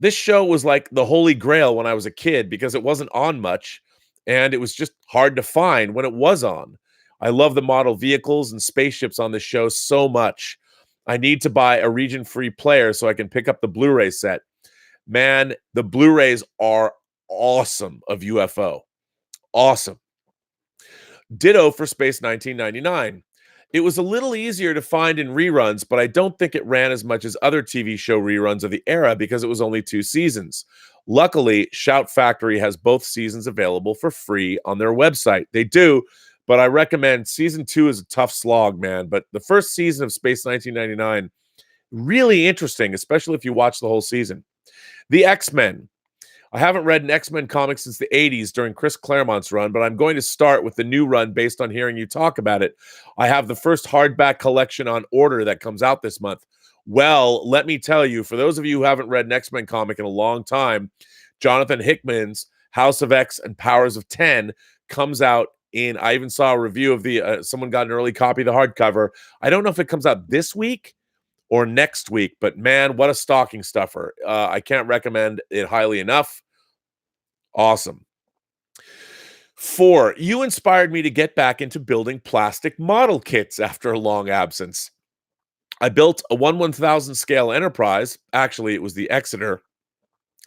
This show was like the Holy Grail when I was a kid because it wasn't on much and it was just hard to find when it was on. I love the model vehicles and spaceships on this show so much. I need to buy a region-free player so I can pick up the Blu-ray set. Man, the Blu-rays are awesome of UFO. Awesome. Ditto for Space 1999. It was a little easier to find in reruns, but I don't think it ran as much as other TV show reruns of the era because it was only 2 seasons. Luckily, Shout Factory has both seasons available for free on their website. They do, but I recommend season 2 is a tough slog, man. But the first season of Space 1999, really interesting, especially if you watch the whole season. The X-Men. I haven't read an X-Men comic since the 80s during Chris Claremont's run, but I'm going to start with the new run based on hearing you talk about it. I have the first hardback collection on order that comes out this month. Well, let me tell you, for those of you who haven't read an X-Men comic in a long time, Jonathan Hickman's House of X and Powers of 10 comes out in, I even saw a review of the, someone got an early copy of the hardcover. I don't know if it comes out this week or next week, but man, what a stocking stuffer. I can't recommend it highly enough. Awesome. 4, you inspired me to get back into building plastic model kits after a long absence. I built a 1/1000 scale Enterprise. Actually, it was the Exeter.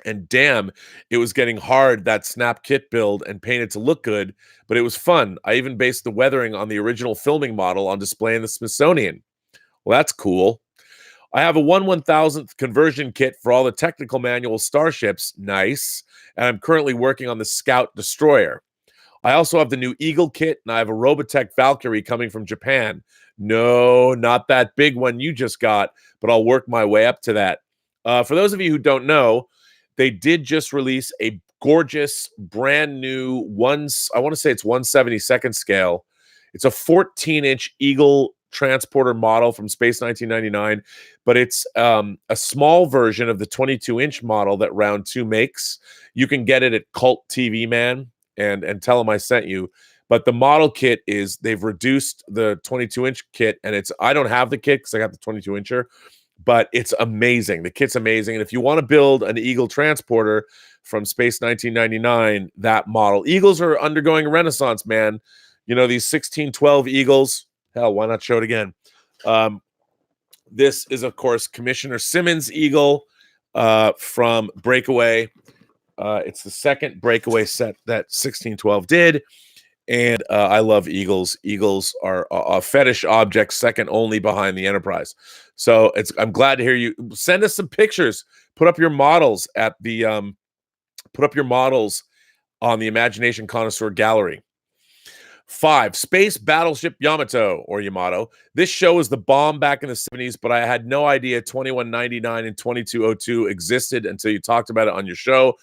And damn, it was getting hard, that snap kit build, and painted to look good, but it was fun. I even based the weathering on the original filming model on display in the Smithsonian. Well, that's cool. I have a 1/1000th conversion kit for all the technical manual starships. Nice. And I'm currently working on the Scout Destroyer. I also have the new Eagle kit, and I have a Robotech Valkyrie coming from Japan. No, not that big one you just got, but I'll work my way up to that. For those of you who don't know, they did just release a gorgeous, brand new I want to say it's 1/72nd scale. It's a 14-inch Eagle transporter model from Space 1999, but it's a small version of the 22-inch model that Round 2 makes. You can get it at Cult TV Man and tell them I sent you. But the model kit is, they've reduced the 22-inch kit, and I don't have the kit because I got the 22-incher, but it's amazing. The kit's amazing. And if you want to build an Eagle transporter from Space 1999, that model. Eagles are undergoing a renaissance, man. You know, these 1612 Eagles. Hell, why not show it again? This is, of course, Commissioner Simmons' Eagle from Breakaway. It's the second Breakaway set that 1612 did. And I love Eagles. Eagles are a fetish object, second only behind the Enterprise. So I'm glad to hear you. Send us some pictures. Put up your models on the Imagination Connoisseur Gallery. 5, Space Battleship Yamato, or Yamato. This show was the bomb back in the 70s, but I had no idea 2199 and 2202 existed until you talked about it on your show.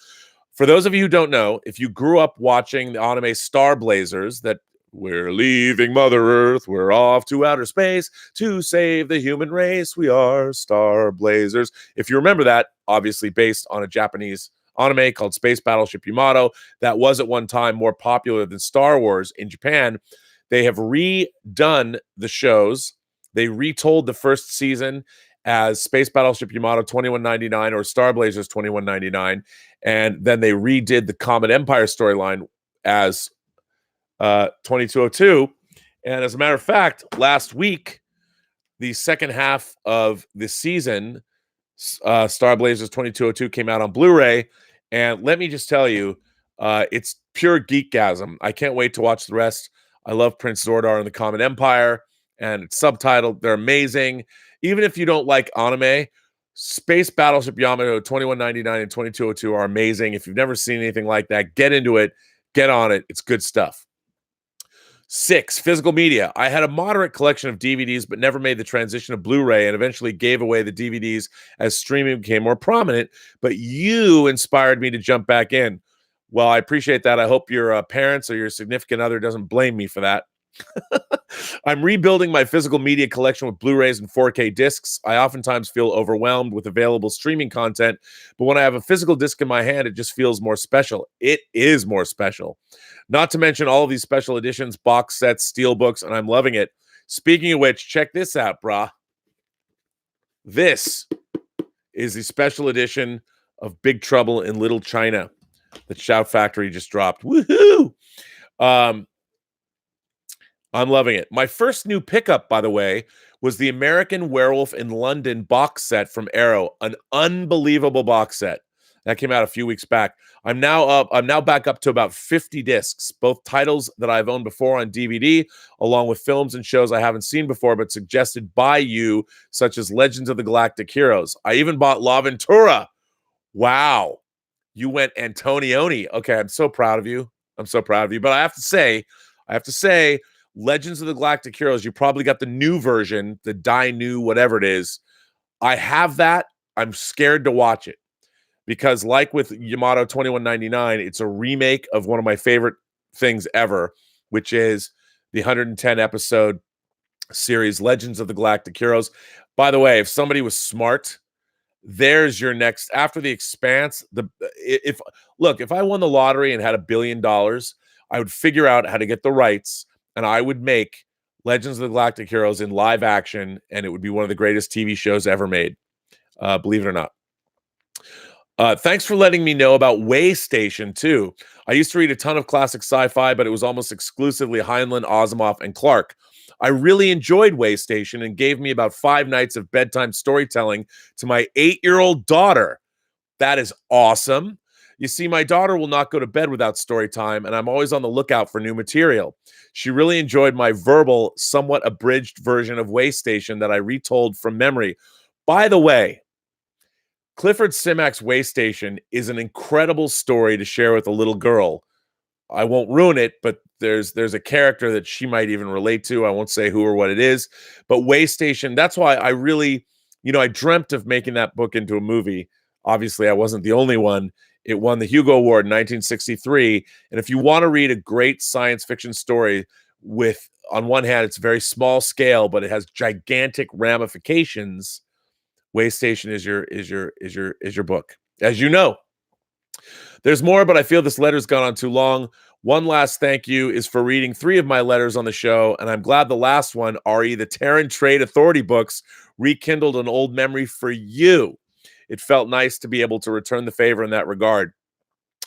For those of you who don't know, if you grew up watching the anime Star Blazers, that we're leaving Mother Earth, we're off to outer space to save the human race, we are Star Blazers. If you remember that, obviously based on a Japanese anime called Space Battleship Yamato, that was at one time more popular than Star Wars in Japan. They have redone the shows. They retold the first season as Space Battleship Yamato 2199 or Star Blazers 2199. And then they redid the Comet Empire storyline as 2202. And as a matter of fact, last week, the second half of the season, Star Blazers 2202 came out on Blu-ray. And let me just tell you, it's pure geekgasm. I can't wait to watch the rest. I love Prince Zordar and the Comet Empire, and it's subtitled. They're amazing. Even if you don't like anime, Space Battleship Yamato 2199 and 2202 are amazing. If you've never seen anything like that, get into it. Get on it. It's good stuff. 6, physical media. I had a moderate collection of DVDs, but never made the transition to Blu-ray and eventually gave away the DVDs as streaming became more prominent. But you inspired me to jump back in. Well, I appreciate that. I hope your parents or your significant other doesn't blame me for that. I'm rebuilding my physical media collection with Blu-rays and 4K discs. I oftentimes feel overwhelmed with available streaming content, but when I have a physical disc in my hand, it just feels more special. It is more special. Not to mention all of these special editions, box sets, steelbooks, and I'm loving it. Speaking of which, check this out, brah. This is the special edition of Big Trouble in Little China that Shout Factory just dropped. Woohoo! I'm loving it. My first new pickup, by the way, was the American Werewolf in London box set from Arrow, an unbelievable box set. That came out a few weeks back. I'm now back up to about 50 discs, both titles that I've owned before on DVD, along with films and shows I haven't seen before, but suggested by you, such as Legends of the Galactic Heroes. I even bought La Ventura. Wow. You went Antonioni. Okay, I'm so proud of you. I'm so proud of you. But I have to say, Legends of the Galactic Heroes, you probably got the new version, the Die New, whatever it is. I have that. I'm scared to watch it because like with Yamato 2199, it's a remake of one of my favorite things ever, which is the 110 episode series, Legends of the Galactic Heroes. By the way, if somebody was smart, there's your next, after The Expanse. If I won the lottery and had $1 billion, I would figure out how to get the rights and I would make Legends of the Galactic Heroes in live action, and it would be one of the greatest TV shows ever made. Believe it or not. Thanks for letting me know about Way Station, too. I used to read a ton of classic sci-fi, but it was almost exclusively Heinlein, Asimov, and Clarke. I really enjoyed Way Station and gave me about 5 nights of bedtime storytelling to my 8-year-old daughter. That is awesome. You see, my daughter will not go to bed without story time, and I'm always on the lookout for new material. She really enjoyed my verbal, somewhat abridged version of Way Station that I retold from memory. By the way, Clifford Simak's Way Station is an incredible story to share with a little girl. I won't ruin it, but there's a character that she might even relate to. I won't say who or what it is, but Way Station, that's why I really, I dreamt of making that book into a movie. Obviously, I wasn't the only one. It won the Hugo Award in 1963. And if you want to read a great science fiction story with, on one hand, it's very small scale, but it has gigantic ramifications, Way Station is your book. As you know, there's more, but I feel this letter's gone on too long. One last thank you is for reading 3 of my letters on the show, and I'm glad the last one, RE, the Terran Trade Authority books, rekindled an old memory for you. It felt nice to be able to return the favor in that regard.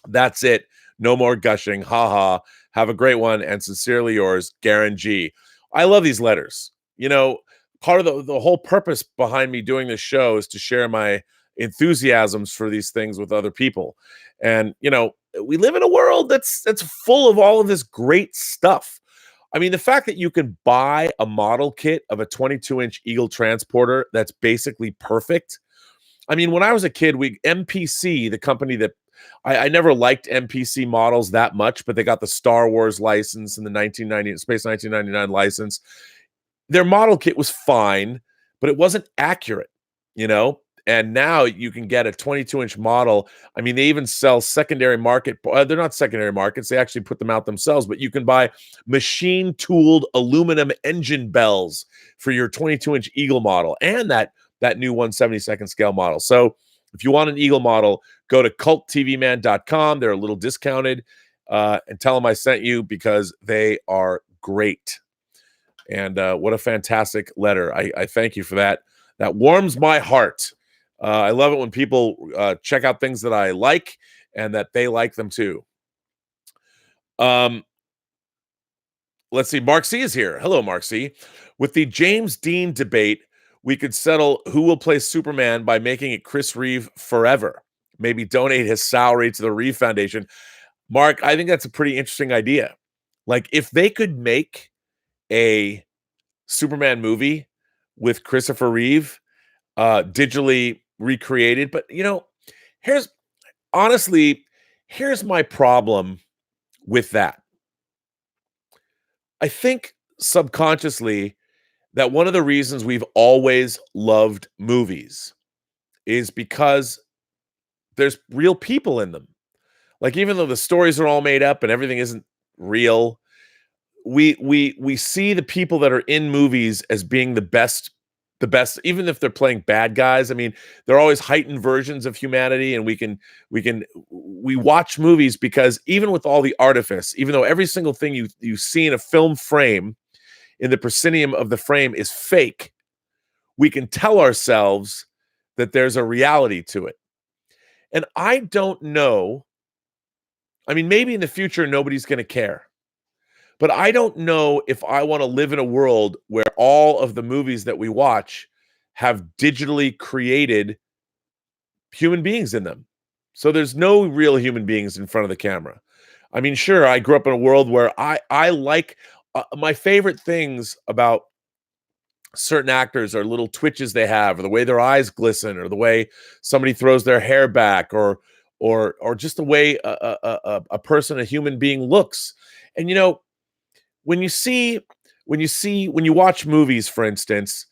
That's it. No more gushing. Ha ha. Have a great one, and sincerely yours, Garen G. I love these letters. Part of the whole purpose behind me doing this show is to share my enthusiasms for these things with other people. And, we live in a world that's full of all of this great stuff. I mean, the fact that you can buy a model kit of a 22-inch Eagle transporter that's basically perfect. I mean, when I was a kid, MPC, the company that I never liked MPC models that much, but they got the Star Wars license and the Space 1999 license. Their model kit was fine, but it wasn't accurate, And now you can get a 22-inch model. I mean, they even sell secondary market. They're not secondary markets. They actually put them out themselves. But you can buy machine-tooled aluminum engine bells for your 22-inch Eagle model and that new 1/72nd scale model. So if you want an Eagle model, go to culttvman.com. They're a little discounted. And tell them I sent you because they are great. And what a fantastic letter. I thank you for that. That warms my heart. I love it when people check out things that I like and that they like them too. Let's see. Mark C is here. Hello, Mark C. With the James Dean debate, we could settle who will play Superman by making it Chris Reeve forever. Maybe donate his salary to the Reeve Foundation. Mark, I think that's a pretty interesting idea. Like, if they could make a Superman movie with Christopher Reeve, digitally recreated. But, here's my problem with that. I think subconsciously that one of the reasons we've always loved movies is because there's real people in them. Like, even though the stories are all made up and everything isn't real, we see the people that are in movies as being the best, even if they're playing bad guys. I mean, they're always heightened versions of humanity, and we watch movies because even with all the artifice, even though every single thing you see in a film frame, in the proscenium of the frame is fake, we can tell ourselves that there's a reality to it. And I don't know. I mean, maybe in the future, nobody's going to care. But I don't know if I want to live in a world where all of the movies that we watch have digitally created human beings in them. So there's no real human beings in front of the camera. I mean, sure, I grew up in a world where I like my favorite things about certain actors are little twitches they have, or the way their eyes glisten, or the way somebody throws their hair back, or just the way a person, a human being looks. And when you watch movies, for instance,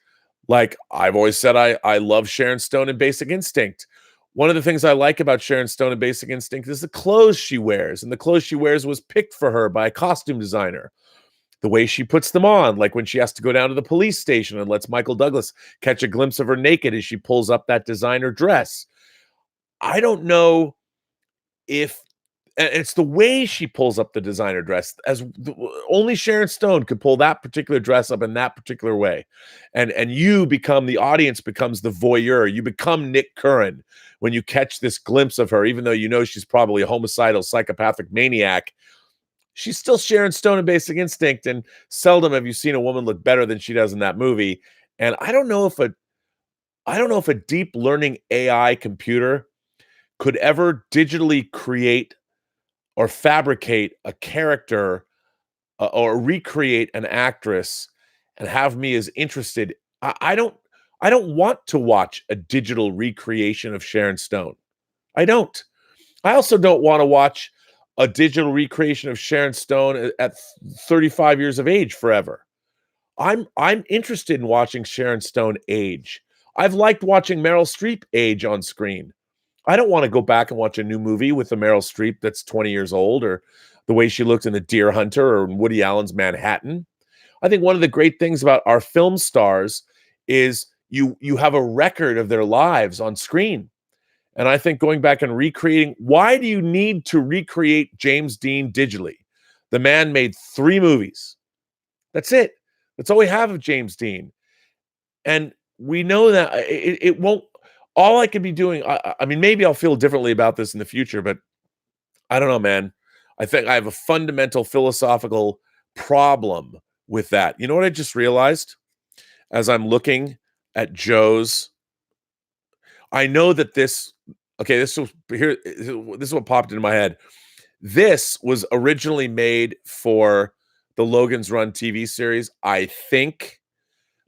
like I've always said, I love Sharon Stone in Basic Instinct. One of the things I like about Sharon Stone in Basic Instinct is the clothes she wears, and the clothes she wears was picked for her by a costume designer. The way she puts them on, like when she has to go down to the police station and lets Michael Douglas catch a glimpse of her naked as she pulls up that designer dress. I don't know if it's the way she pulls up the designer dress, only Sharon Stone could pull that particular dress up in that particular way. And the audience becomes the voyeur. You become Nick Curran when you catch this glimpse of her, even though she's probably a homicidal, psychopathic maniac. She's still Sharon Stone in Basic Instinct, and seldom have you seen a woman look better than she does in that movie. And I don't know if a deep learning AI computer could ever digitally create or fabricate a character or recreate an actress and have me as interested. I don't want to watch a digital recreation of Sharon Stone. I don't. I also don't want to watch a digital recreation of Sharon Stone at 35 years of age forever. I'm interested in watching Sharon Stone age. I've liked watching Meryl Streep age on screen. I don't want to go back and watch a new movie with a Meryl Streep that's 20 years old, or the way she looked in The Deer Hunter or Woody Allen's Manhattan. I think one of the great things about our film stars is you have a record of their lives on screen. And I think going back and recreating, why do you need to recreate James Dean digitally? The man made 3 movies. That's it. That's all we have of James Dean. And we know that it won't, all I could be doing, I mean, maybe I'll feel differently about this in the future, but I don't know, man. I think I have a fundamental philosophical problem with that. You know what I just realized as I'm looking at Joe's? I know that this is what popped into my head. This was originally made for the Logan's Run TV series, I think,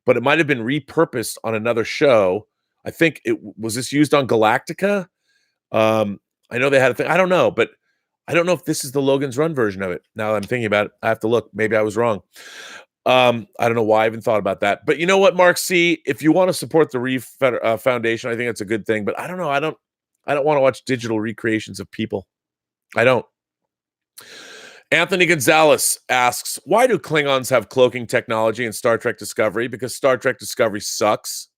but it might have been repurposed on another show. I think was this used on Galactica? I know they had a thing. I don't know, but I don't know if this is the Logan's Run version of it. Now that I'm thinking about it, I have to look. Maybe I was wrong. I don't know why I even thought about that, but you know what, Mark C, if you want to support the Foundation, I think it's a good thing, but I don't know. I don't want to watch digital recreations of people. I don't. Anthony Gonzalez asks, why do Klingons have cloaking technology in Star Trek Discovery? Because Star Trek Discovery sucks.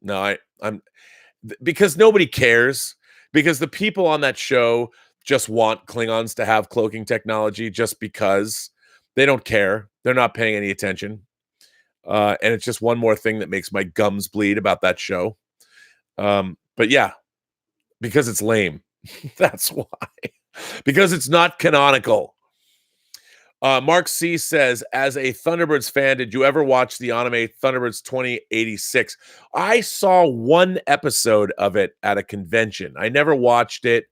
No, I'm because nobody cares. Because the people on that show just want Klingons to have cloaking technology just because they don't care. They're not paying any attention. And it's just one more thing that makes my gums bleed about that show. But yeah, because it's lame. That's why. Because it's not canonical. Mark C says, as a Thunderbirds fan, did you ever watch the anime Thunderbirds 2086? I saw one episode of it at a convention. I never watched it.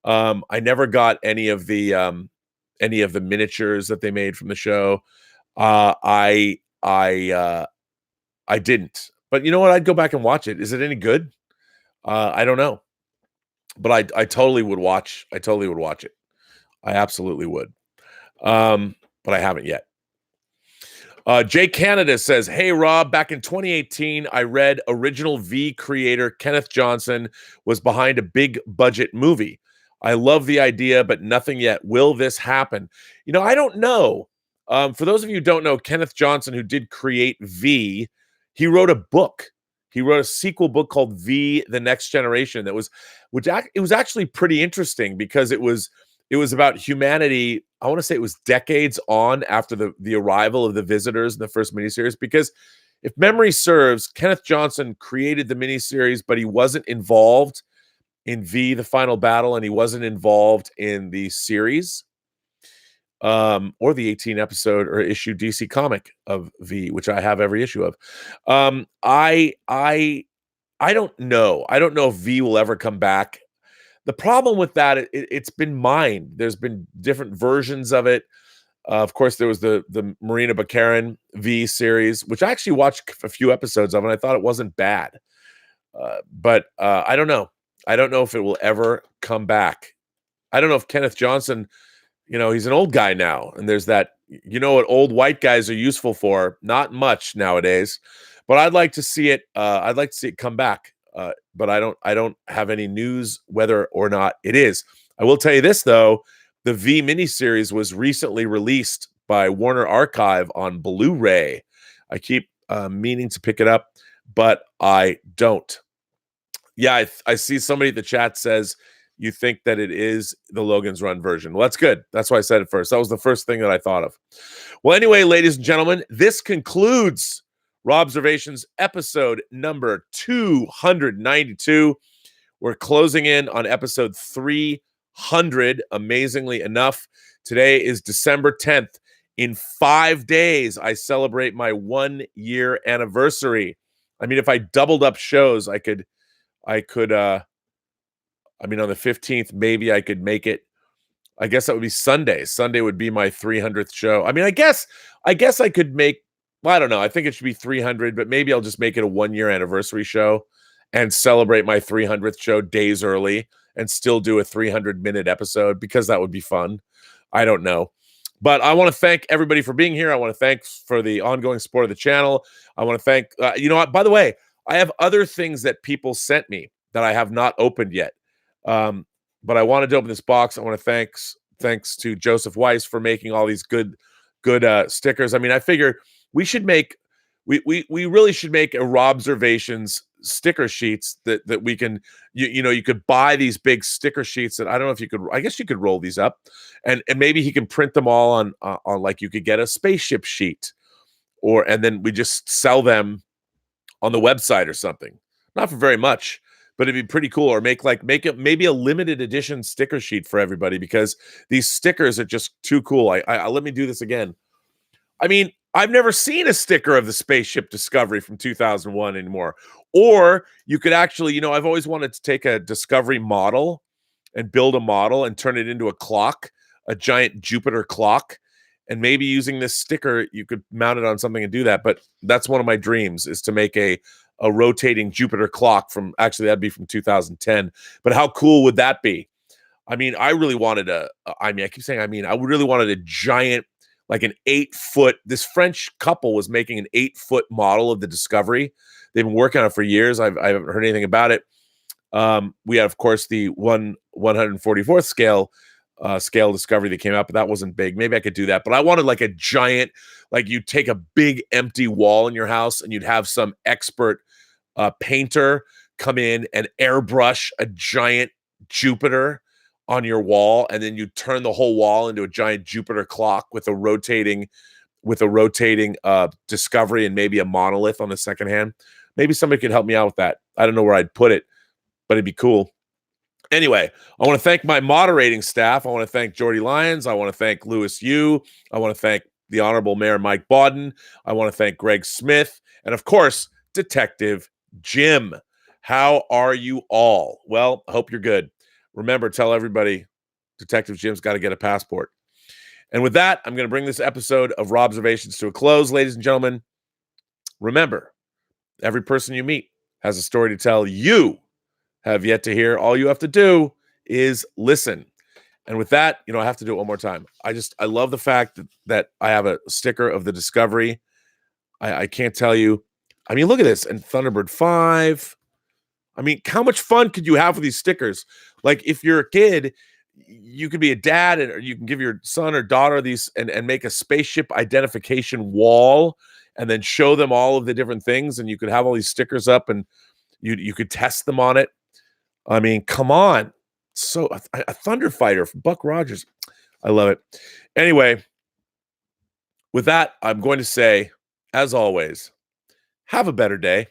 I never got any of the miniatures that they made from the show. I didn't. But you know what? I'd go back and watch it. Is it any good? I don't know. But I totally would watch. I totally would watch it. I absolutely would. But I haven't yet. Jay Canada says, hey, Rob, back in 2018, I read original V creator Kenneth Johnson was behind a big budget movie. I love the idea, but nothing yet. Will this happen? You know, I don't know. For those of you who don't know, Kenneth Johnson, who did create V, he wrote a book. He wrote a sequel book called V: The Next Generation. It was actually pretty interesting because it was about humanity. I want to say it was decades on after the arrival of the visitors in the first miniseries. Because if memory serves, Kenneth Johnson created the miniseries, but he wasn't involved in V: The Final Battle, and he wasn't involved in the series. Or the 18 episode or issue DC comic of V, which I have every issue of. I don't know. I don't know if V will ever come back. The problem with that, it's been mined. There's been different versions of it. Of course, there was the Marina Baccarin V series, which I actually watched a few episodes of, and I thought it wasn't bad. But I don't know. I don't know if it will ever come back. I don't know if Kenneth Johnson, he's an old guy now, and there's that, what old white guys are useful for? Not much nowadays, but I'd like to see it. I'd like to see it come back. But I don't have any news whether or not it is. I will tell you this though: the V miniseries was recently released by Warner Archive on Blu-ray. I keep meaning to pick it up, but I don't. Yeah, I see somebody in the chat says you think that it is the Logan's Run version. Well, that's good. That's why I said it first. That was the first thing that I thought of. Well, anyway, ladies and gentlemen, this concludes Robservations episode number 292. We're closing in on episode 300, amazingly enough. Today is December 10th. In 5 days, I celebrate my 1-year anniversary. I mean, if I doubled up shows, I could on the 15th, maybe I could make it. I guess that would be Sunday. Sunday would be my 300th show. I mean, I guess I could make, well, I don't know. I think it should be 300, but maybe I'll just make it a 1-year anniversary show and celebrate my 300th show days early and still do a 300-minute episode because that would be fun. I don't know. But I want to thank everybody for being here. I want to thank for the ongoing support of the channel. I want to thank, by the way, I have other things that people sent me that I have not opened yet. But I wanted to open this box. I want to thanks to Joseph Weiss for making all these good stickers. I mean, I figure we should make we really should make a Robservations sticker sheets that we can you could buy these big sticker sheets that I don't know if you could. I guess you could roll these up and maybe he can print them all on like you could get a spaceship sheet and then we just sell them on the website or something. Not for very much, but it'd be pretty cool. Or make it maybe a limited edition sticker sheet for everybody because these stickers are just too cool. I let me do this again. I mean, I've never seen a sticker of the Spaceship Discovery from 2001 anymore. Or you could actually, I've always wanted to take a Discovery model and build a model and turn it into a clock, a giant Jupiter clock. And maybe using this sticker, you could mount it on something and do that. But that's one of my dreams, is to make a rotating Jupiter clock that'd be from 2010. But how cool would that be? I mean, I really wanted I keep saying, I really wanted a giant, like an 8-foot. This French couple was making an 8-foot model of the Discovery. They've been working on it for years. I haven't heard anything about it. We had, of course, the 144th scale Discovery that came out, but that wasn't big. Maybe I could do that. But I wanted like a giant, like you'd take a big empty wall in your house and you'd have some expert painter come in and airbrush a giant Jupiter on your wall, and then you turn the whole wall into a giant Jupiter clock with a rotating Discovery and maybe a monolith on the second hand. Maybe somebody could help me out with that. I don't know where I'd put it, but it'd be cool. Anyway, I want to thank my moderating staff. I want to thank Jordy Lyons. I want to thank Louis Yu. I want to thank the Honorable Mayor Mike Bodden. I want to thank Greg Smith. And of course, Detective Jim. How are you all? Well, I hope you're good. Remember, tell everybody Detective Jim's got to get a passport. And with that, I'm going to bring this episode of Robservations to a close, ladies and gentlemen. Remember, every person you meet has a story to tell. You have yet to hear. All you have to do is listen. And with that, I have to do it one more time. I love the fact that I have a sticker of the Discovery. I can't tell you. I mean, look at this. And Thunderbird 5. I mean, how much fun could you have with these stickers? Like, if you're a kid, you could be a dad, and you can give your son or daughter these and make a spaceship identification wall and then show them all of the different things. And you could have all these stickers up and you could test them on it. I mean, come on. So a Thunder Fighter from Buck Rogers. I love it. Anyway, with that, I'm going to say, as always, have a better day.